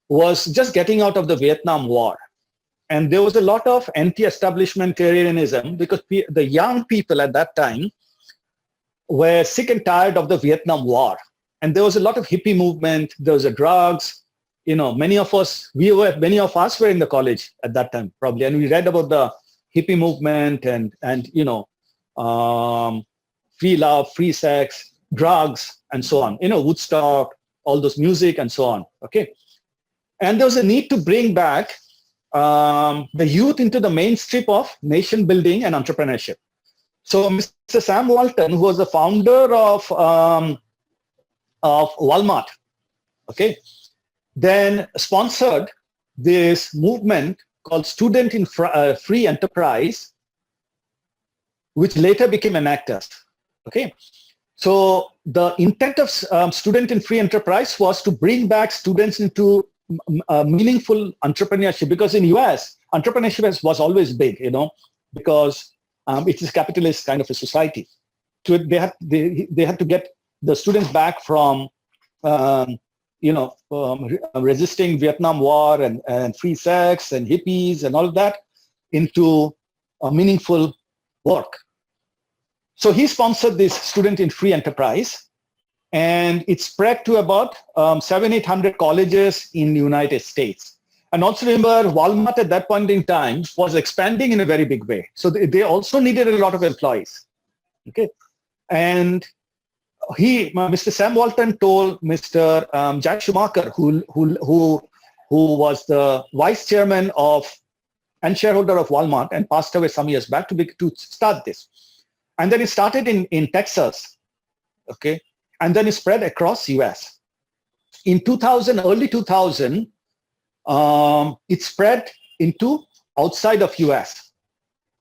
was just getting out of the Vietnam War. And there was a lot of anti-establishmentarianism because the young people at that time were sick and tired of the Vietnam War. And there was a lot of hippie movement. There was drugs. Many of us were in the college at that time, probably. And we read about the hippie movement and free love, free sex, drugs, and so on. Woodstock, all those music and so on. Okay. And there was a need to bring back the youth into the mainstream of nation building and entrepreneurship. So Mr. Sam Walton, who was the founder of of Walmart, okay, then sponsored this movement called Student in Free Enterprise, which later became AICTE. Okay, so the intent of Student in Free Enterprise was to bring back students into meaningful entrepreneurship, because in US, entrepreneurship was always big, because it is a capitalist kind of a society. So they had to get the students back from, resisting Vietnam War and free sex and hippies and all of that into meaningful work. So he sponsored this Student in Free Enterprise, and it spread to about 700-800 colleges in the United States. And also remember, Walmart at that point in time was expanding in a very big way. So they also needed a lot of employees. Okay, and Mr. Sam Walton told Mr. Jack Schumacher, who was the vice chairman of and shareholder of Walmart and passed away some years back, to start this. And then it started in Texas, okay, and then it spread across US. In 2000, early 2000, it spread into outside of US,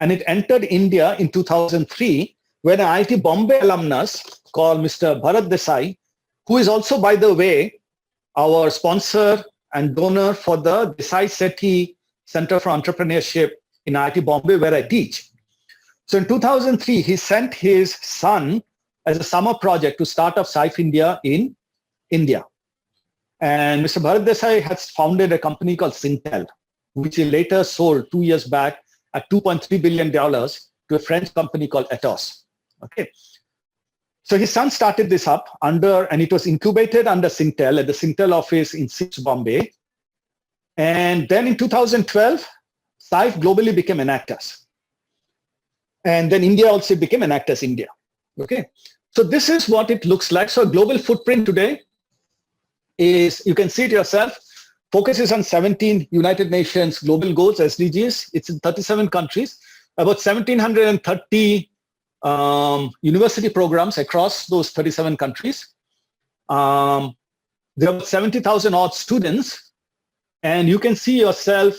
and it entered India in 2003, when an IIT Bombay alumnus called Mr. Bharat Desai, who is also, by the way, our sponsor and donor for the Desai Centre for Entrepreneurship in IIT Bombay, where I teach. So in 2003, he sent his son as a summer project to start up SAIF India in India. And Mr. Bharat Desai has founded a company called Sintel, which he later sold 2 years back at $2.3 billion to a French company called Atos. Okay. So his son started this up and it was incubated under Sintel at the Sintel office in Bombay. And then in 2012, SAIF globally became AICTE. And then India also became AICTE India. Okay. So this is what it looks like. So a global footprint today is, you can see it yourself, focuses on 17 United Nations global goals, SDGs. It's in 37 countries, about 1,730 university programs across those 37 countries. There are 70,000 odd students, and you can see yourself,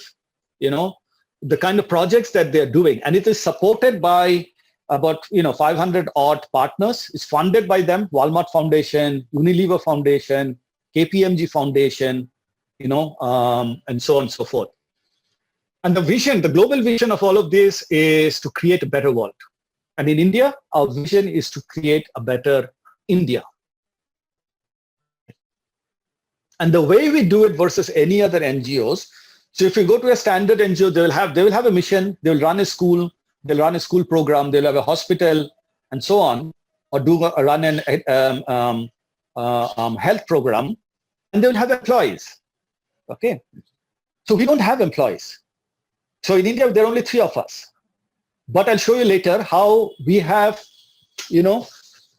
the kind of projects that they're doing. And it is supported by about 500 odd partners. It's funded by them, Walmart Foundation, Unilever Foundation, KPMG Foundation, and so on and so forth. And the vision, the global vision of all of this is to create a better world. And in India, our vision is to create a better India. And the way we do it versus any other NGOs, so if you go to a standard NGO, they will have a mission, they will run a school, they'll run a school program, they'll have a hospital, and so on, or run an health program, and they will have employees. Okay, so we don't have employees. So in India, there are only 3 of us. But I'll show you later how we have,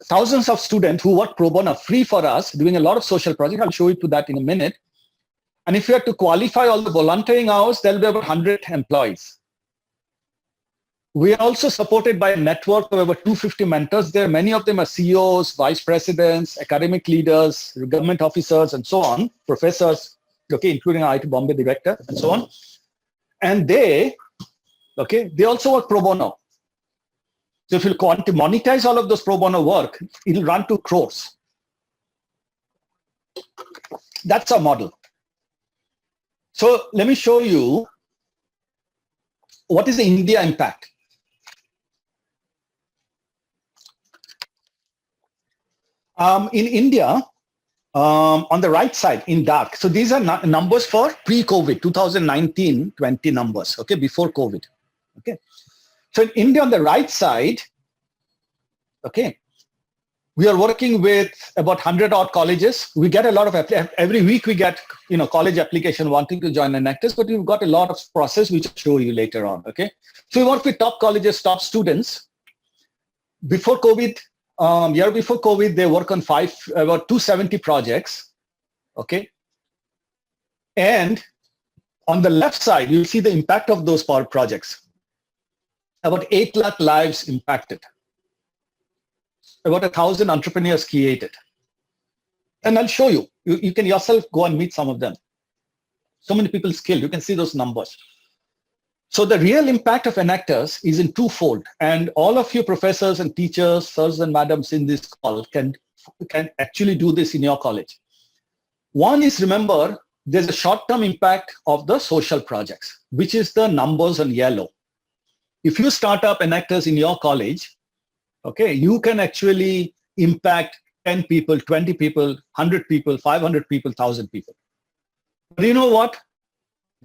thousands of students who work pro bono free for us, doing a lot of social projects. I'll show you to that in a minute. And if you have to qualify all the volunteering hours, there'll be about 100 employees. We are also supported by a network of over 250 mentors there. Many of them are CEOs, vice presidents, academic leaders, government officers, and so on, professors, okay, including our IIT Bombay director, and so on. And they also work pro bono. So if you want to monetize all of those pro bono work, it'll run to crores. That's our model. So let me show you what is the India impact. In India, on the right side in dark, so these are numbers for pre-COVID, 2019-20 numbers, okay, before COVID. Okay, so in India on the right side, okay, we are working with about 100 odd colleges. We get a lot of, every week we get, college application wanting to join AICTE, but we've got a lot of process which I'll show you later on, okay. So we work with top colleges, top students. Before COVID, year before COVID, they work on about 270 projects, okay. And on the left side, you see the impact of those power projects. About 8 lakh lives impacted. About 1,000 entrepreneurs created. And I'll show you. You can yourself go and meet some of them. So many people skilled. You can see those numbers. So the real impact of enactors is in twofold. And all of you professors and teachers, sirs and madams in this call can actually do this in your college. One is, remember, there's a short-term impact of the social projects, which is the numbers on yellow. If you start up enactors in your college, okay, you can actually impact 10 people, 20 people, 100 people, 500 people, 1,000 people. But you know what?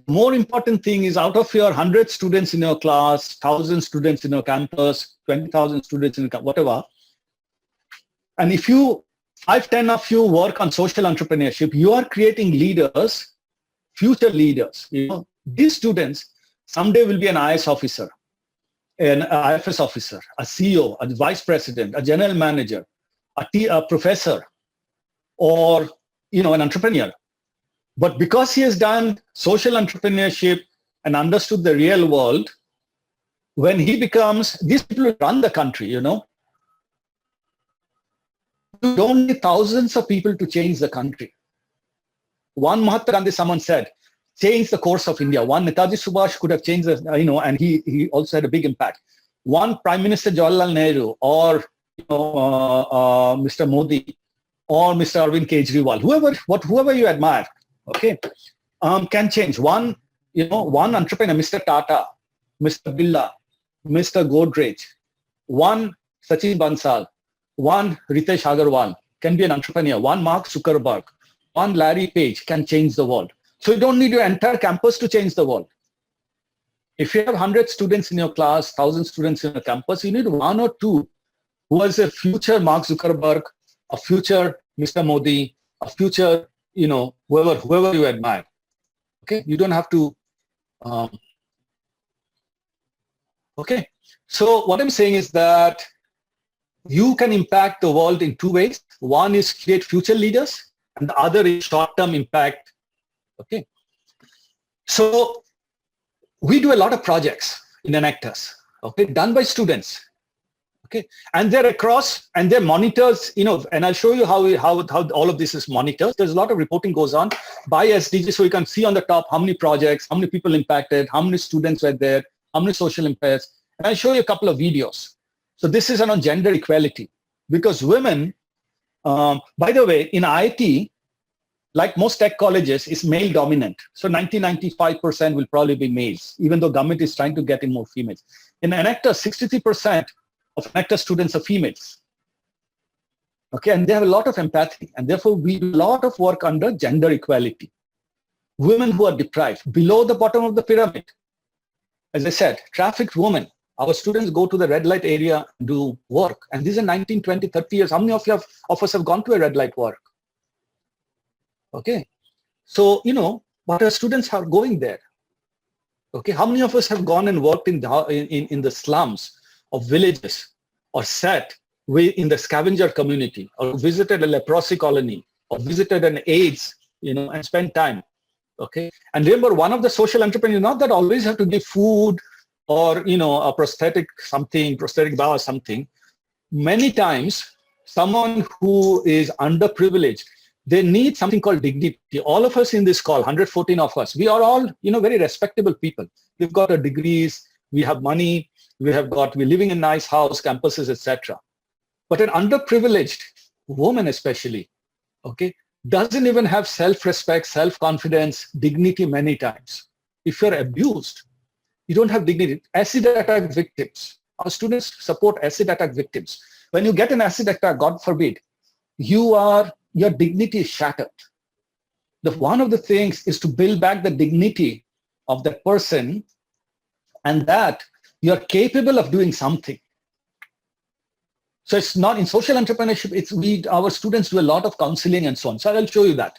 More important thing is, out of your 100 students in your class, 1,000 students in your campus, 20,000 students in your whatever, and if you 5-10 of you work on social entrepreneurship, you are creating leaders, future leaders. You know, these students someday will be an IS officer, an IFS officer, a CEO, a vice president, a general manager, a professor, or an entrepreneur. But because he has done social entrepreneurship and understood the real world, when he becomes, these people will run the country, You don't need thousands of people to change the country. One Mahatma Gandhi, someone said, change the course of India. One Netaji Subhash could have changed, and he also had a big impact. One Prime Minister Jawaharlal Nehru, or Mr. Modi, or Mr. Arvind Kejriwal, whoever you admire, okay, can change. One entrepreneur, Mr. Tata, Mr. Birla, Mr. Godrej, one Sachin Bansal, one Ritesh Agarwal can be an entrepreneur. One Mark Zuckerberg, one Larry Page can change the world. So you don't need your entire campus to change the world. If you have 100 students in your class, 1,000 students in your campus, you need one or two who is a future Mark Zuckerberg, a future Mr. Modi, a future, whoever you admire. Okay, you don't have to. Okay, so what I'm saying is that you can impact the world in two ways. One is create future leaders, and the other is short-term impact. Okay. So we do a lot of projects in enactors, okay, done by students. Okay, and they're across, and they're monitors, and I'll show you how all of this is monitored. There's a lot of reporting goes on by SDG, so you can see on the top how many projects, how many people impacted, how many students were there, how many social impacts, and I'll show you a couple of videos. So this is on gender equality, because women, by the way, in IIT, like most tech colleges, is male dominant. So 95% will probably be males, even though government is trying to get in more females. In enactors, 63% of enactor students are females. Okay, and they have a lot of empathy, and therefore we do a lot of work under gender equality. Women who are deprived, below the bottom of the pyramid. As I said, trafficked women. Our students go to the red light area and do work. And these are 19, 20, 30 years. How many of us have gone to a red light work? Okay. So, but our students are going there. Okay. How many of us have gone and worked in the slums of villages, or sat in the scavenger community, or visited a leprosy colony, or visited an AIDS, and spent time. Okay. And remember, one of the social entrepreneurs, not that always have to give food, or a prosthetic bar or something. Many times, someone who is underprivileged, they need something called dignity. All of us in this call, 114 of us, we are all, very respectable people. We've got our degrees, we have money, we're living in nice house, campuses, etc. But an underprivileged woman especially, okay, doesn't even have self-respect, self-confidence, dignity many times. If you're abused, you don't have dignity. Acid attack victims. Our students support acid attack victims. When you get an acid attack, God forbid, your dignity is shattered. One of the things is to build back the dignity of that person, and that you're capable of doing something. So it's not in social entrepreneurship, our students do a lot of counseling and so on. So I'll show you that.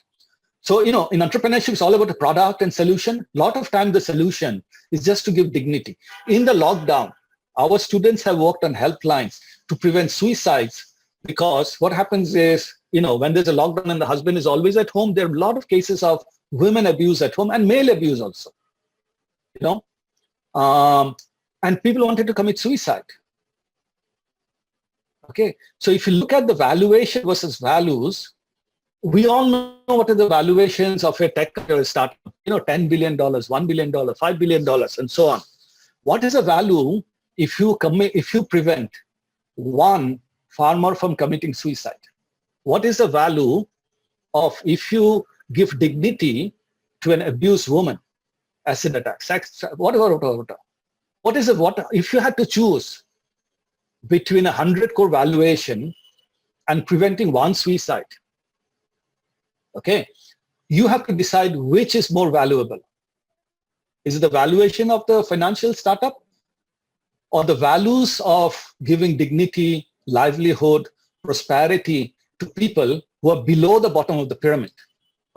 So, in entrepreneurship, it's all about a product and solution. A lot of time, the solution is just to give dignity. In the lockdown, our students have worked on helplines to prevent suicides, because what happens is, when there's a lockdown and the husband is always at home, there are a lot of cases of women abuse at home and male abuse also, and people wanted to commit suicide. Okay, so if you look at the valuation versus values, we all know what are the valuations of a tech startup, $10 billion, $1 billion, $5 billion, and so on. What is the value if you prevent one farmer from committing suicide? What is the value of if you give dignity to an abused woman, acid attack, sex, whatever. What if you had to choose between 100 crore valuation and preventing one suicide? Okay, you have to decide which is more valuable. Is it the valuation of the financial startup or the values of giving dignity, livelihood, prosperity to people who are below the bottom of the pyramid?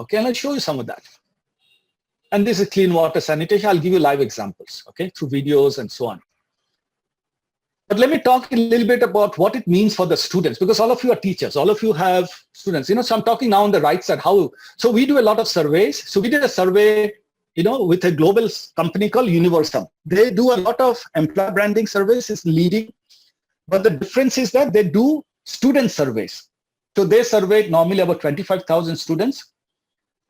Okay, and I'll show you some of that. And this is clean water sanitation. I'll give you live examples, okay, through videos and so on. But let me talk a little bit about what it means for the students, because all of you are teachers, all of you have students. So I'm talking now on the right side. So we do a lot of surveys. So we did a survey, with a global company called Universum. They do a lot of employer branding surveys, is leading. But the difference is that they do student surveys. So they surveyed normally about 25,000 students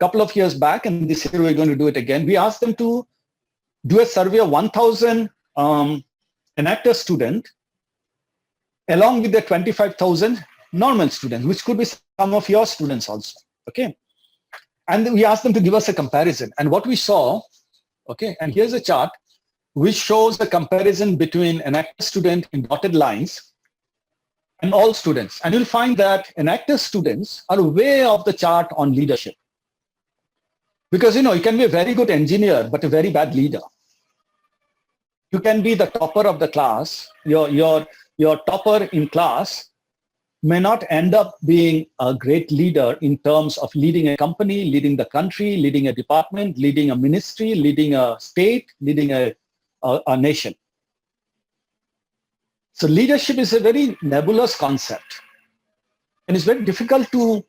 a couple of years back, and this year we're going to do it again. We asked them to do a survey of 1,000 AICTE student along with the 25,000 normal students, which could be some of your students also, okay? And we asked them to give us a comparison. And what we saw, okay, and here's a chart which shows the comparison between an AICTE student in dotted lines and all students. And you'll find that AICTE students are way off the chart on leadership. Because, you can be a very good engineer, but a very bad leader. You can be the topper of the class. Your topper in class may not end up being a great leader in terms of leading a company, leading the country, leading a department, leading a ministry, leading a state, leading a nation. So leadership is a very nebulous concept. And it's very difficult to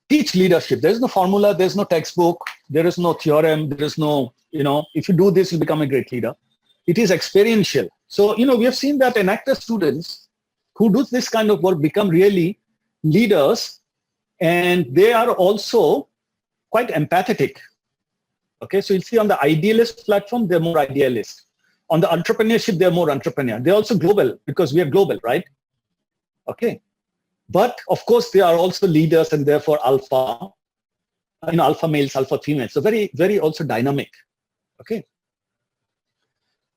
teach leadership. There's no formula, there's no textbook, there is no theorem, there is no, if you do this, you become a great leader. It is experiential. So, we have seen that AICTE students who do this kind of work become really leaders, and they are also quite empathetic. Okay, so you'll see on the idealist platform, they're more idealist. On the entrepreneurship, they're more entrepreneur. They're also global because we are global, right? Okay. But of course, they are also leaders and therefore alpha, alpha males, alpha females. So very, very also dynamic. Okay.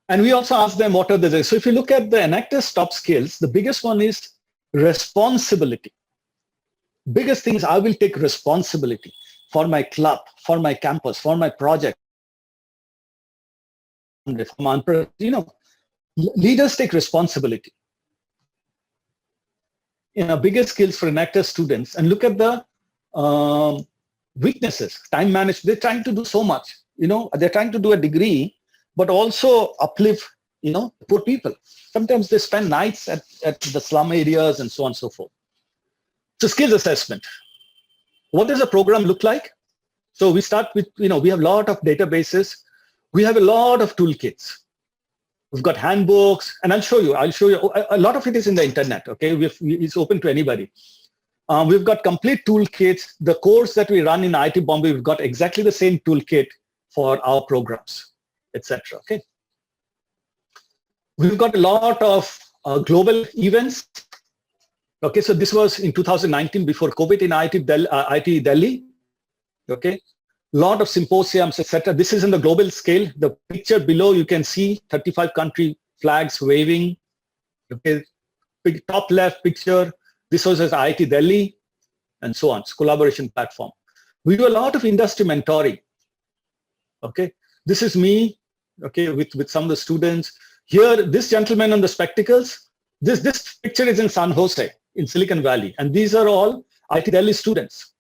And we also ask them what are the, so if you look at the AICTE's top skills, the biggest one is responsibility. Biggest thing is I will take responsibility for my club, for my campus, for my project. Leaders take responsibility. Biggest skills for AICTE students, and look at the weaknesses, time management. They're trying to do so much, they're trying to do a degree, but also uplift, poor people. Sometimes they spend nights at the slum areas and so on and so forth. So skills assessment. What does the program look like? So we start with, we have a lot of databases. We have a lot of toolkits. We've got handbooks, and I'll show you. A lot of it is in the internet, okay? It's open to anybody. We've got complete toolkits. The course that we run in IIT Bombay, we've got exactly the same toolkit for our programs, etc. Okay. We've got a lot of global events. Okay, so this was in 2019 before COVID in IIT Delhi. Okay. Lot of symposiums, etc. This is in the global scale. The picture below, you can see 35 country flags waving. Okay, top left picture, this was at IIT Delhi, and so on. It's collaboration platform. We do a lot of industry mentoring. Okay, this is me. Okay, with some of the students here. This gentleman on the spectacles. This picture is in San Jose in Silicon Valley, and these are all IIT Delhi students.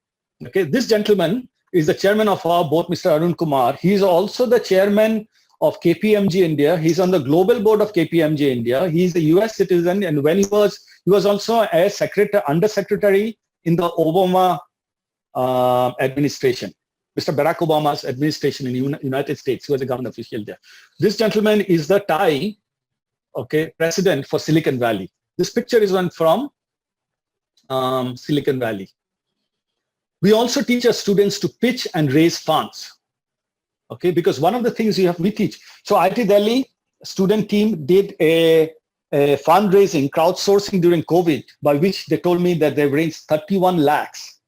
Okay, this gentleman is the chairman of our board, Mr. Arun Kumar. He's also the chairman of KPMG India. He's on the global board of KPMG India. He's a US citizen, and when he was also a undersecretary in the Obama administration, Mr. Barack Obama's administration in the United States. He was a government official there. This gentleman is the Thai, okay, president for Silicon Valley. This picture is one from Silicon Valley. We also teach our students to pitch and raise funds. Okay, because one of the things we teach. So IIT Delhi student team did a fundraising, crowdsourcing during COVID, by which they told me that they raised 31 lakhs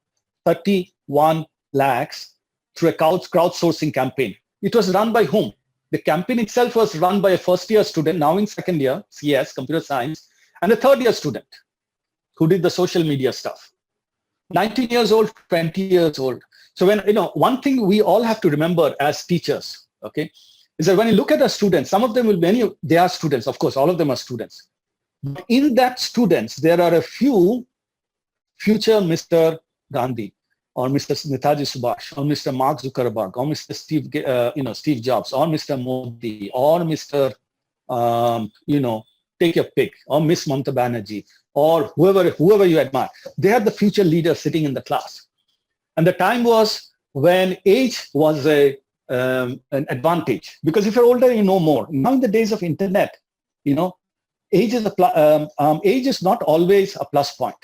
through a crowdsourcing campaign. It was run by whom? The campaign itself was run by a first-year student, now in second year, CS, computer science, and a third-year student who did the social media stuff. 19 years old, 20 years old. So when, one thing we all have to remember as teachers, okay, is that when you look at the students, some of them they are students, of course, all of them are students. But in that students, there are a few future Mr. Gandhi, or Mr. Netaji Subhash, or Mr. Mark Zuckerberg, or Mr. Steve Jobs, or Mr. Modi, or Mr. Take your pick, or Miss Mamata Banerjee, or whoever you admire. They are the future leaders sitting in the class. And the time was when age was an advantage, because if you're older, you know more. Now in the days of internet, age is not always a plus point.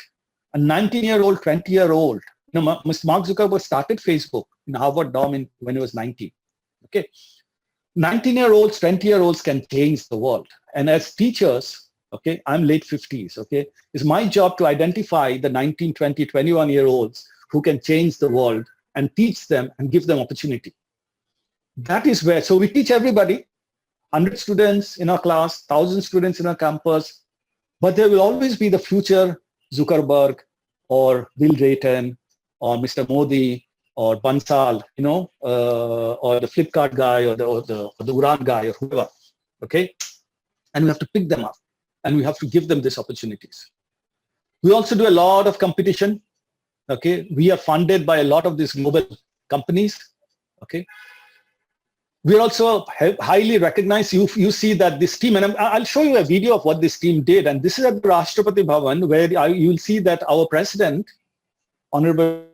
A 19-year-old, 20-year-old, Mr. Mark Zuckerberg started Facebook in Harvard dorm when he was 19. Okay, 19-year-olds, 20-year-olds can change the world. And as teachers, okay, I'm late 50s. Okay, it's my job to identify the 19, 20, 21-year-olds who can change the world and teach them and give them opportunity. That is where, so we teach everybody, 100 students in our class, 1,000 students in our campus, but there will always be the future Zuckerberg or Bill Drayton or Mr. Modi or Bansal, or the Flipkart guy or the Uran guy or whoever, okay? And we have to pick them up and we have to give them these opportunities. We also do a lot of competition. Okay, we are funded by a lot of these global companies. Okay, we are also highly recognized. You see that this team, and I'll show you a video of what this team did. And this is at the Rashtrapati Bhavan, where you'll see that our president, Honorable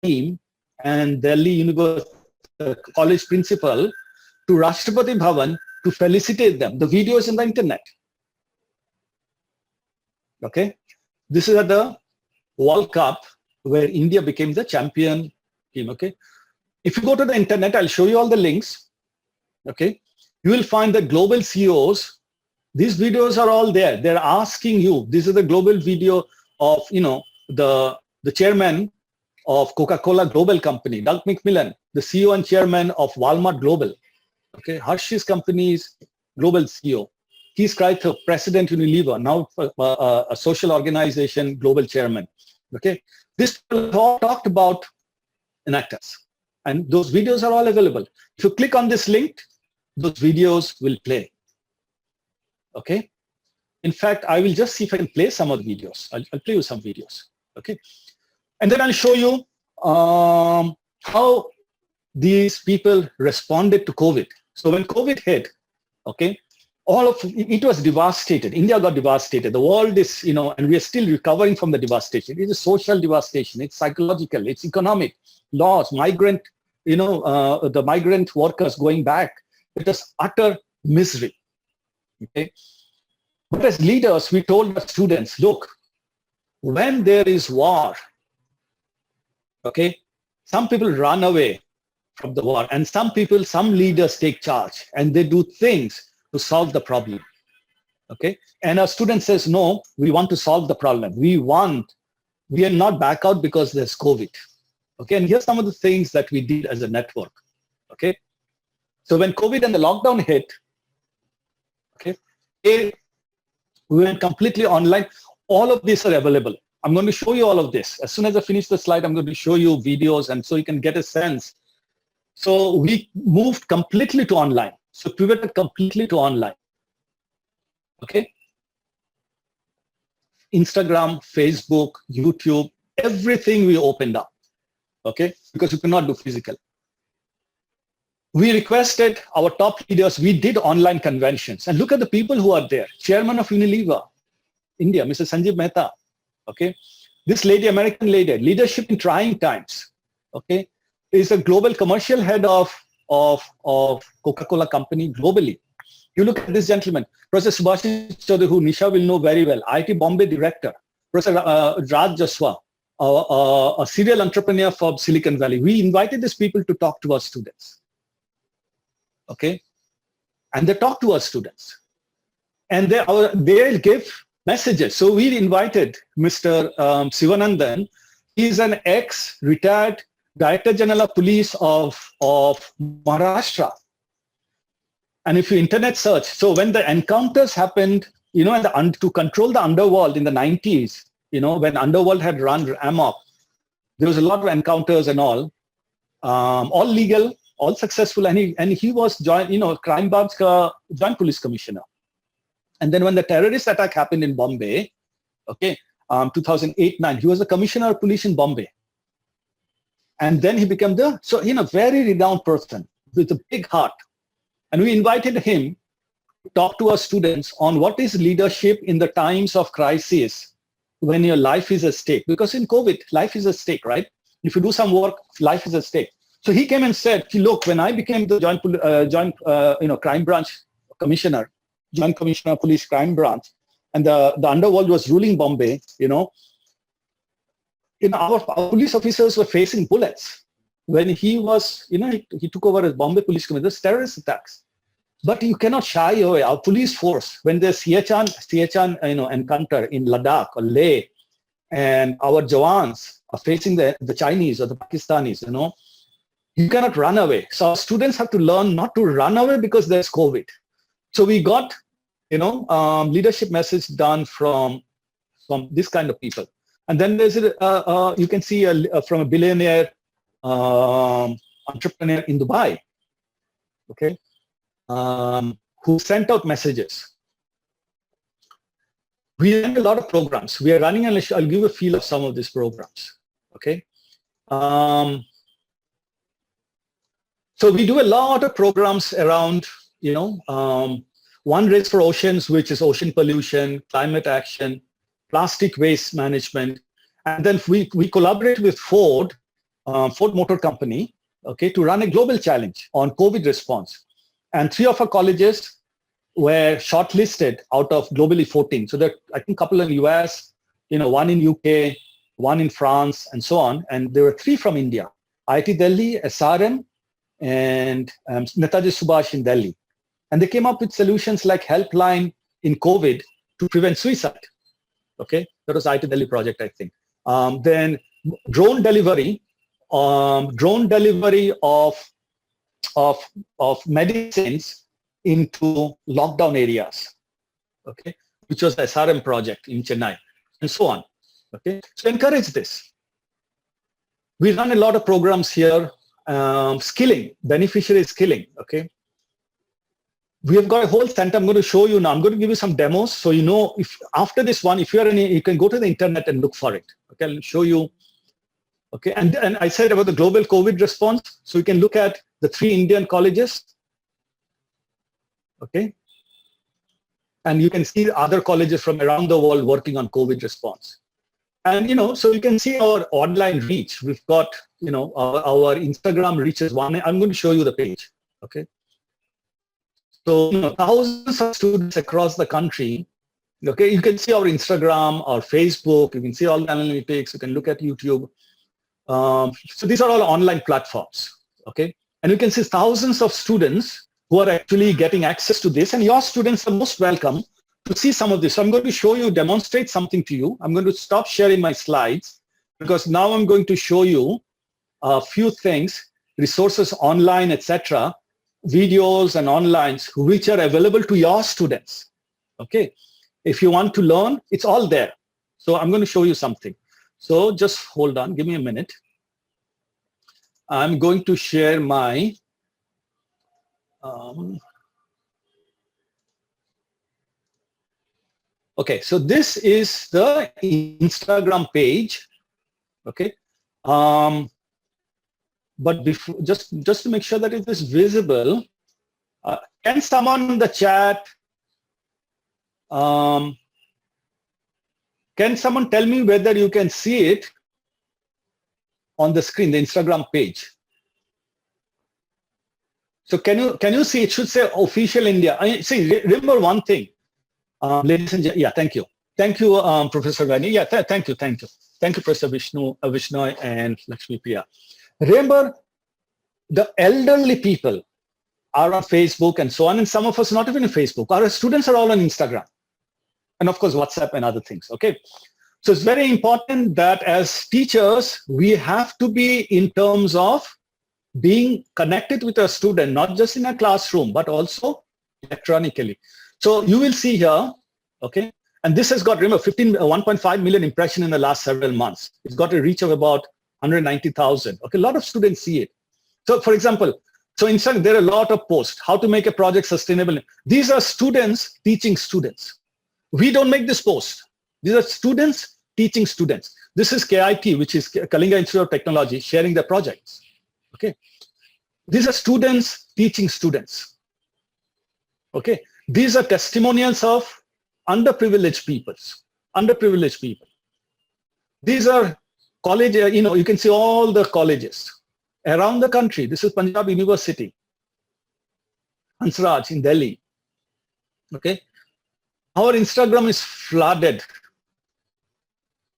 team, and Delhi University College principal to Rashtrapati Bhavan to felicitate them. The video is in the internet. Okay, this is at the World Cup, where India became the champion team, okay? If you go to the internet, I'll show you all the links, okay? You will find the global CEOs. These videos are all there. They're asking you. This is the global video of, the chairman of Coca-Cola Global Company, Doug McMillan, the CEO and chairman of Walmart Global, okay? Hershey's Company's global CEO. Keith Kreither, president Unilever, now a social organization global chairman, okay? This all talked about AICTE, and those videos are all available. If you click on this link, those videos will play. Okay. In fact, I will just see if I can play some of the videos. I'll play you some videos. Okay. And then I'll show you how these people responded to COVID. So when COVID hit, okay, it was devastated. India got devastated. The world is, and we are still recovering from the devastation. It is social devastation. It's psychological. It's economic loss. Migrant, the migrant workers going back. It was utter misery. Okay. But as leaders, we told our students, look, when there is war, okay, some people run away from the war, and some leaders take charge and they do things to solve the problem, okay? And our student says, no, we want to solve the problem. We are not back out because there's COVID, okay? And here's some of the things that we did as a network, okay? So when COVID and the lockdown hit, okay, we went completely online. All of these are available. I'm going to show you all of this. As soon as I finish the slide, I'm going to show you videos, and so you can get a sense. So we moved completely to online. So pivoted completely to online. Okay. Instagram, Facebook, YouTube, everything we opened up. Okay. Because we could not do physical. We requested our top leaders. We did online conventions, and look at the people who are there. Chairman of Unilever, India, Mr. Sanjeev Mehta. Okay. This lady, American lady, leadership in trying times. Okay. Is a global commercial head of Coca-Cola company globally. You look at this gentleman, Professor Subhash Chaudhary, who Nisha will know very well, IIT Bombay director, Professor Raj Jaswa, a serial entrepreneur from Silicon Valley. We invited these people to talk to our students. Okay, and they talk to our students, and they give messages. So we invited Mr. Sivanandan. He's an ex-retired Director General of Police of Maharashtra. And if you internet search, so when the encounters happened, you know, to control the underworld in the 90s, you know, when underworld had run amok, there was a lot of encounters and all legal, all successful, and he was crime branch joint police commissioner. And then when the terrorist attack happened in Bombay, okay, 2008-9, he was the commissioner of police in Bombay. And then he became very renowned person with a big heart. And we invited him to talk to our students on what is leadership in the times of crisis when your life is at stake. Because in COVID, life is at stake, right? If you do some work, life is at stake. So he came and said, look, when I became the joint crime branch commissioner, joint commissioner of police crime branch, and the underworld was ruling Bombay, our police officers were facing bullets when he was, he took over as Bombay police commissioner. There's terrorist attacks. But you cannot shy away. Our police force, when there's Siachen encounter in Ladakh or Leh, and our Jawans are facing the Chinese or the Pakistanis, you cannot run away. So our students have to learn not to run away because there's COVID. So we got, leadership message done from this kind of people. And then there's you can see from a billionaire entrepreneur in Dubai, okay, who sent out messages. We run a lot of programs. We are running, and I'll give a feel of some of these programs, okay. So we do a lot of programs around, One Race for Oceans, which is ocean pollution, climate action, plastic waste management. And then we collaborate with Ford Motor Company, okay, to run a global challenge on COVID response. And 3 of our colleges were shortlisted out of globally 14. So there are, I think, a couple in US, 1 in UK, 1 in France, and so on. And there were 3 from India, IIT Delhi, SRM, and Netaji Subhash in Delhi. And they came up with solutions like helpline in COVID to prevent suicide. Okay, that was IIT Delhi project, I think. Then drone delivery of medicines into lockdown areas. Okay, which was the SRM project in Chennai, and so on. Okay, so encourage this. We run a lot of programs here. Skilling, beneficiary skilling. Okay. We have got a whole center. I'm going to show you now. I'm going to give you some demos. So, if after this one, if you are you can go to the internet and look for it. Okay, I'll show you. Okay, and I said about the global COVID response. So you can look at the 3 Indian colleges. Okay. And you can see other colleges from around the world working on COVID response. And, so you can see our online reach. We've got, our Instagram reach is 1. I'm going to show you the page. Okay. So, thousands of students across the country, okay, you can see our Instagram, our Facebook, you can see all the analytics, you can look at YouTube. So these are all online platforms, okay? And you can see thousands of students who are actually getting access to this, and your students are most welcome to see some of this. So I'm going to show you, demonstrate something to you. I'm going to stop sharing my slides because now I'm going to show you a few things, resources online, etc., videos and onlines which are available to your students. Okay, if you want to learn, it's all there. So I'm going to show you something. So just hold on, give me a minute. I'm going to share my okay, so this is the Instagram page. Okay, but before, just to make sure that it is visible, can someone in the chat, can someone tell me whether you can see it on the screen, the Instagram page? So can you see? It should say official India. See, remember one thing, ladies and gentlemen. Yeah, thank you. Thank you, Professor Gani. Yeah, thank you. Thank you, Professor Vishnoy and Lakshmi Priya. Remember, the elderly people are on Facebook and so on, and some of us not even on Facebook. Our students are all on Instagram, and of course WhatsApp and other things. Okay, so it's very important that as teachers we have to be in terms of being connected with a student, not just in a classroom but also electronically. So you will see here, okay, and this has got, remember, 1.5 million impression in the last several months. It's got a reach of about 190,000. Okay, a lot of students see it. So for example, so inside there are a lot of posts, how to make a project sustainable. These are students teaching students. We don't make this post. These are students teaching students. This is KIT, which is Kalinga Institute of Technology, sharing their projects. Okay, these are students teaching students. Okay, these are testimonials of underprivileged peoples. Underprivileged people. These are college. You can see all the colleges around the country. This is Punjab University, Hansraj in Delhi. Okay, our Instagram is flooded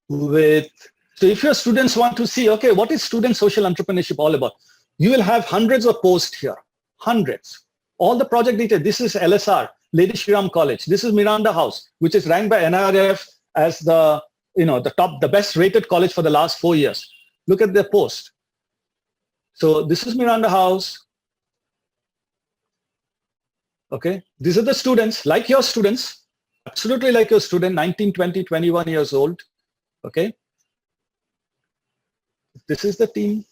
with. So if your students want to see, okay, what is student social entrepreneurship all about? You will have hundreds of posts here, hundreds. All the project details. This is LSR, Lady Shriram College. This is Miranda House, which is ranked by NRF as the best rated college for the last 4 years. Look at their post. So this is Miranda House. Okay, these are the students, like your students, absolutely like your student, 19, 20, 21 years old. Okay, this is the team.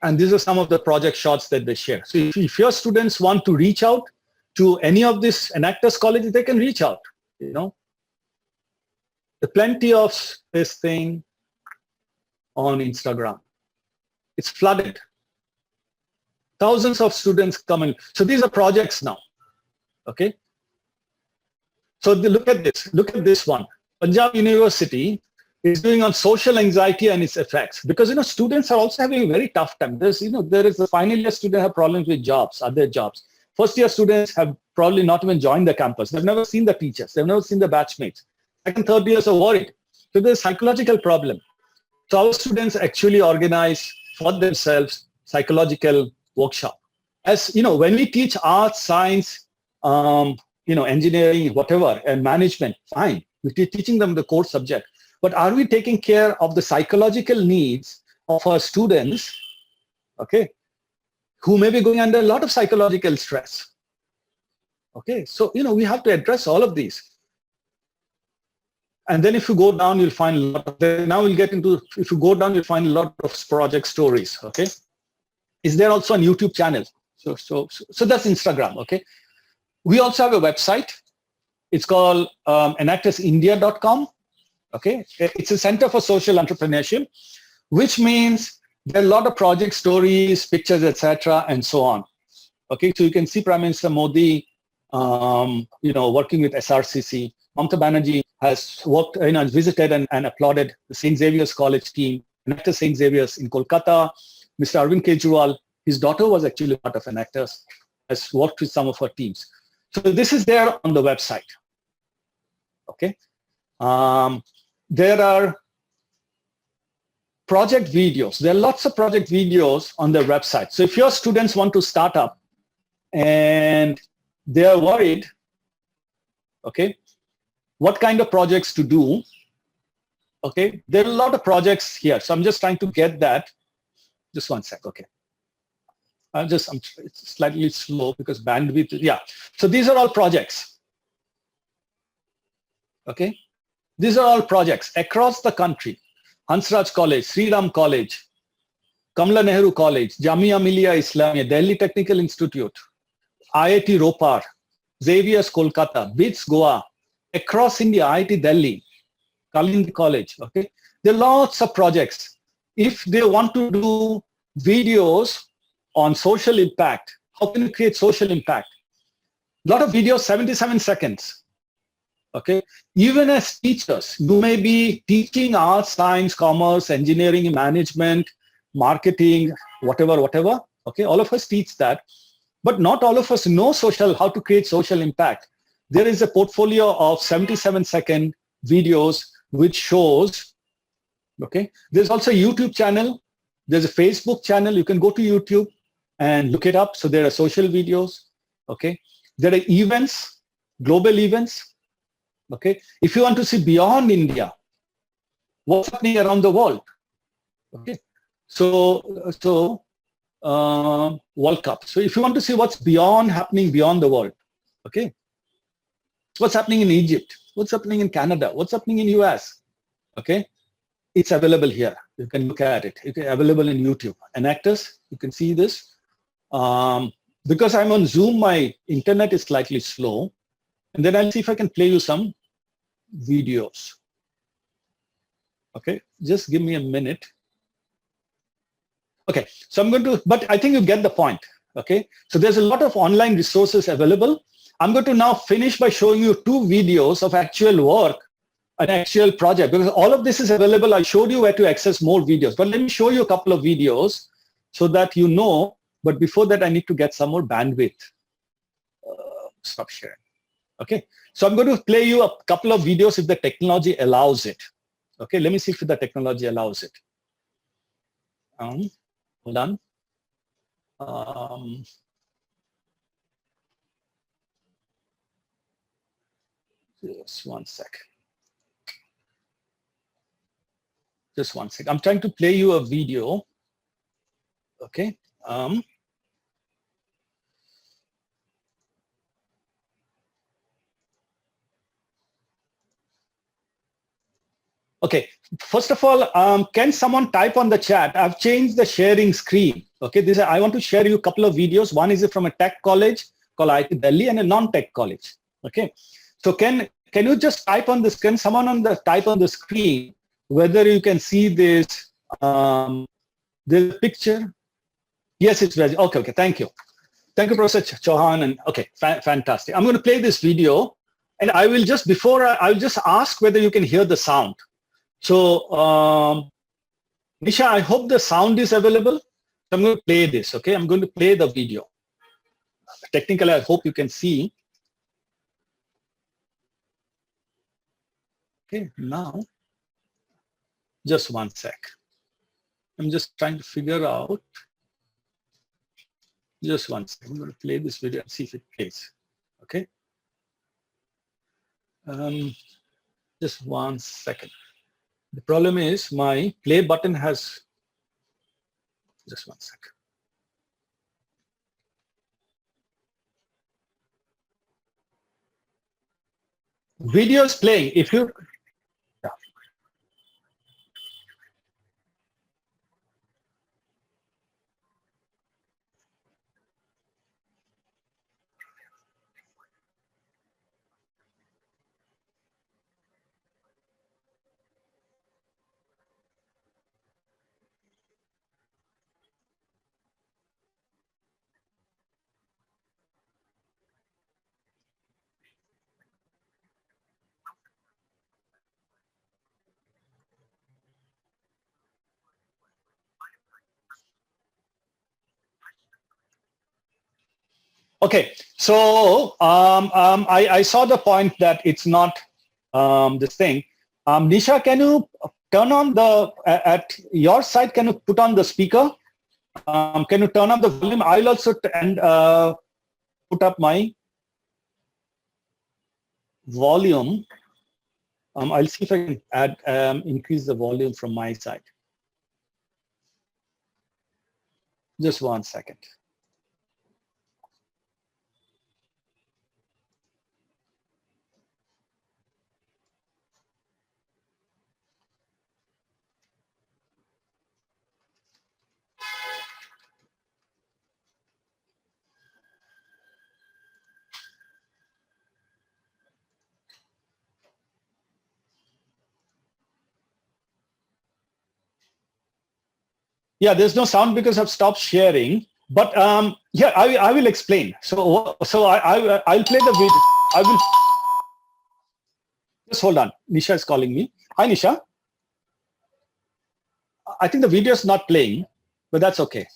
And these are some of the project shots that they share. So if your students want to reach out to any of these enactors colleges, they can reach out, There's plenty of this thing on Instagram. It's flooded. Thousands of students coming. So these are projects now. Okay. So look at this. Look at this one. Punjab University is doing on social anxiety and its effects, because students are also having a very tough time. There is a final year student have problems with jobs, other jobs. First year students have probably not even joined the campus. They've never seen the teachers. They've never seen the batchmates. Second, third years are worried. So there's a psychological problem. So our students actually organize for themselves psychological workshop. As when we teach arts, science, engineering, whatever, and management, fine. We're teaching them the core subject. But are we taking care of the psychological needs of our students, okay, who may be going under a lot of psychological stress? Okay, so, we have to address all of these. And then if you go down, you'll find a lot of, now we'll get into, if you go down, you'll find a lot of project stories, okay? Is there also a YouTube channel? So that's Instagram, okay? We also have a website. It's called enactorsindia.com. Okay, it's a Center for Social Entrepreneurship, which means there are a lot of project stories, pictures, etc., and so on. Okay, so you can see Prime Minister Modi, working with SRCC. Mamata Banerjee has worked, visited and applauded the St. Xavier's College team, Enactor St. Xavier's in Kolkata. Mr. Arvind Kejriwal, his daughter was actually part of Enactors, has worked with some of her teams. So this is there on the website. Okay. There are project videos. There are lots of project videos on their website. So if your students want to start up and they are worried, okay, what kind of projects to do, okay, there are a lot of projects here. So I'm just trying to get that. Just one sec, okay. It's slightly slow because bandwidth, yeah. So these are all projects, okay. These are all projects across the country. Hansraj College, Sri Ram College, Kamala Nehru College, Jamia Millia Islamia, Delhi Technical Institute, IIT Ropar, Xavier's Kolkata, BITS Goa, across India, IIT Delhi, Kalindi College, okay? There are lots of projects. If they want to do videos on social impact, how can you create social impact? A lot of videos, 77 seconds. Okay, even as teachers, you may be teaching arts, science, commerce, engineering, management, marketing, whatever. Okay, all of us teach that, but not all of us know how to create social impact. there is a portfolio of 77-second videos which shows, okay, there's also a YouTube channel, there's a Facebook channel, you can go to YouTube and look it up. So there are social videos, okay. There are events, global events, okay. If you want to see beyond India, what's happening around the world, okay. So World Cup. So if you want to see what's happening beyond the world, okay. What's happening in Egypt, what's happening in Canada, what's happening in US, okay. It's available here. You can look at it. It's available in YouTube. And actors, you can see this. Because I'm on Zoom, my internet is slightly slow. And then I'll see if I can play you some videos. Okay, just give me a minute. Okay, so I'm going to, but I think you get the point. Okay, so there's a lot of online resources available. I'm going to now finish by showing you 2 videos of actual work, an actual project, because all of this is available. I showed you where to access more videos, but let me show you a couple of videos so that you know. But before that, I need to get some more bandwidth. Stop sharing. Okay, so I'm going to play you a couple of videos if the technology allows it. Okay, let me see if the technology allows it. Hold on. Just one sec. Just one sec. I'm trying to play you a video. Okay. Okay, first of all, can someone type on the chat? I've changed the sharing screen. Okay, I want to share you a couple of videos. One is from a tech college called AICTE Delhi and a non-tech college. Okay, so can you just type on this? Can someone type on the screen whether you can see this? The picture. Yes, it's ready. Okay, thank you. Thank you, Professor Chauhan. And okay, fantastic. I'm going to play this video, and I will just I'll just ask whether you can hear the sound. So, Nisha, I hope the sound is available. I'm going to play this, okay? I'm going to play the video. Technically, I hope you can see. Okay, now, just one sec. I'm just trying to figure out. Just one sec. I'm going to play this video and see if it plays, okay? Just 1 second. The problem is my play button has, just 1 sec. Video is playing. If you, yeah. Okay, so I saw the point that it's not this thing. Nisha, can you turn on the, at your side, can you put on the speaker? Can you turn on the volume? I'll also put up my volume. I'll see if I can add, increase the volume from my side. Just 1 second. Yeah, there's no sound because I've stopped sharing. But yeah, I will explain. So I'll play the video. I will just hold on. Nisha is calling me. Hi, Nisha. I think the video is not playing, but that's okay.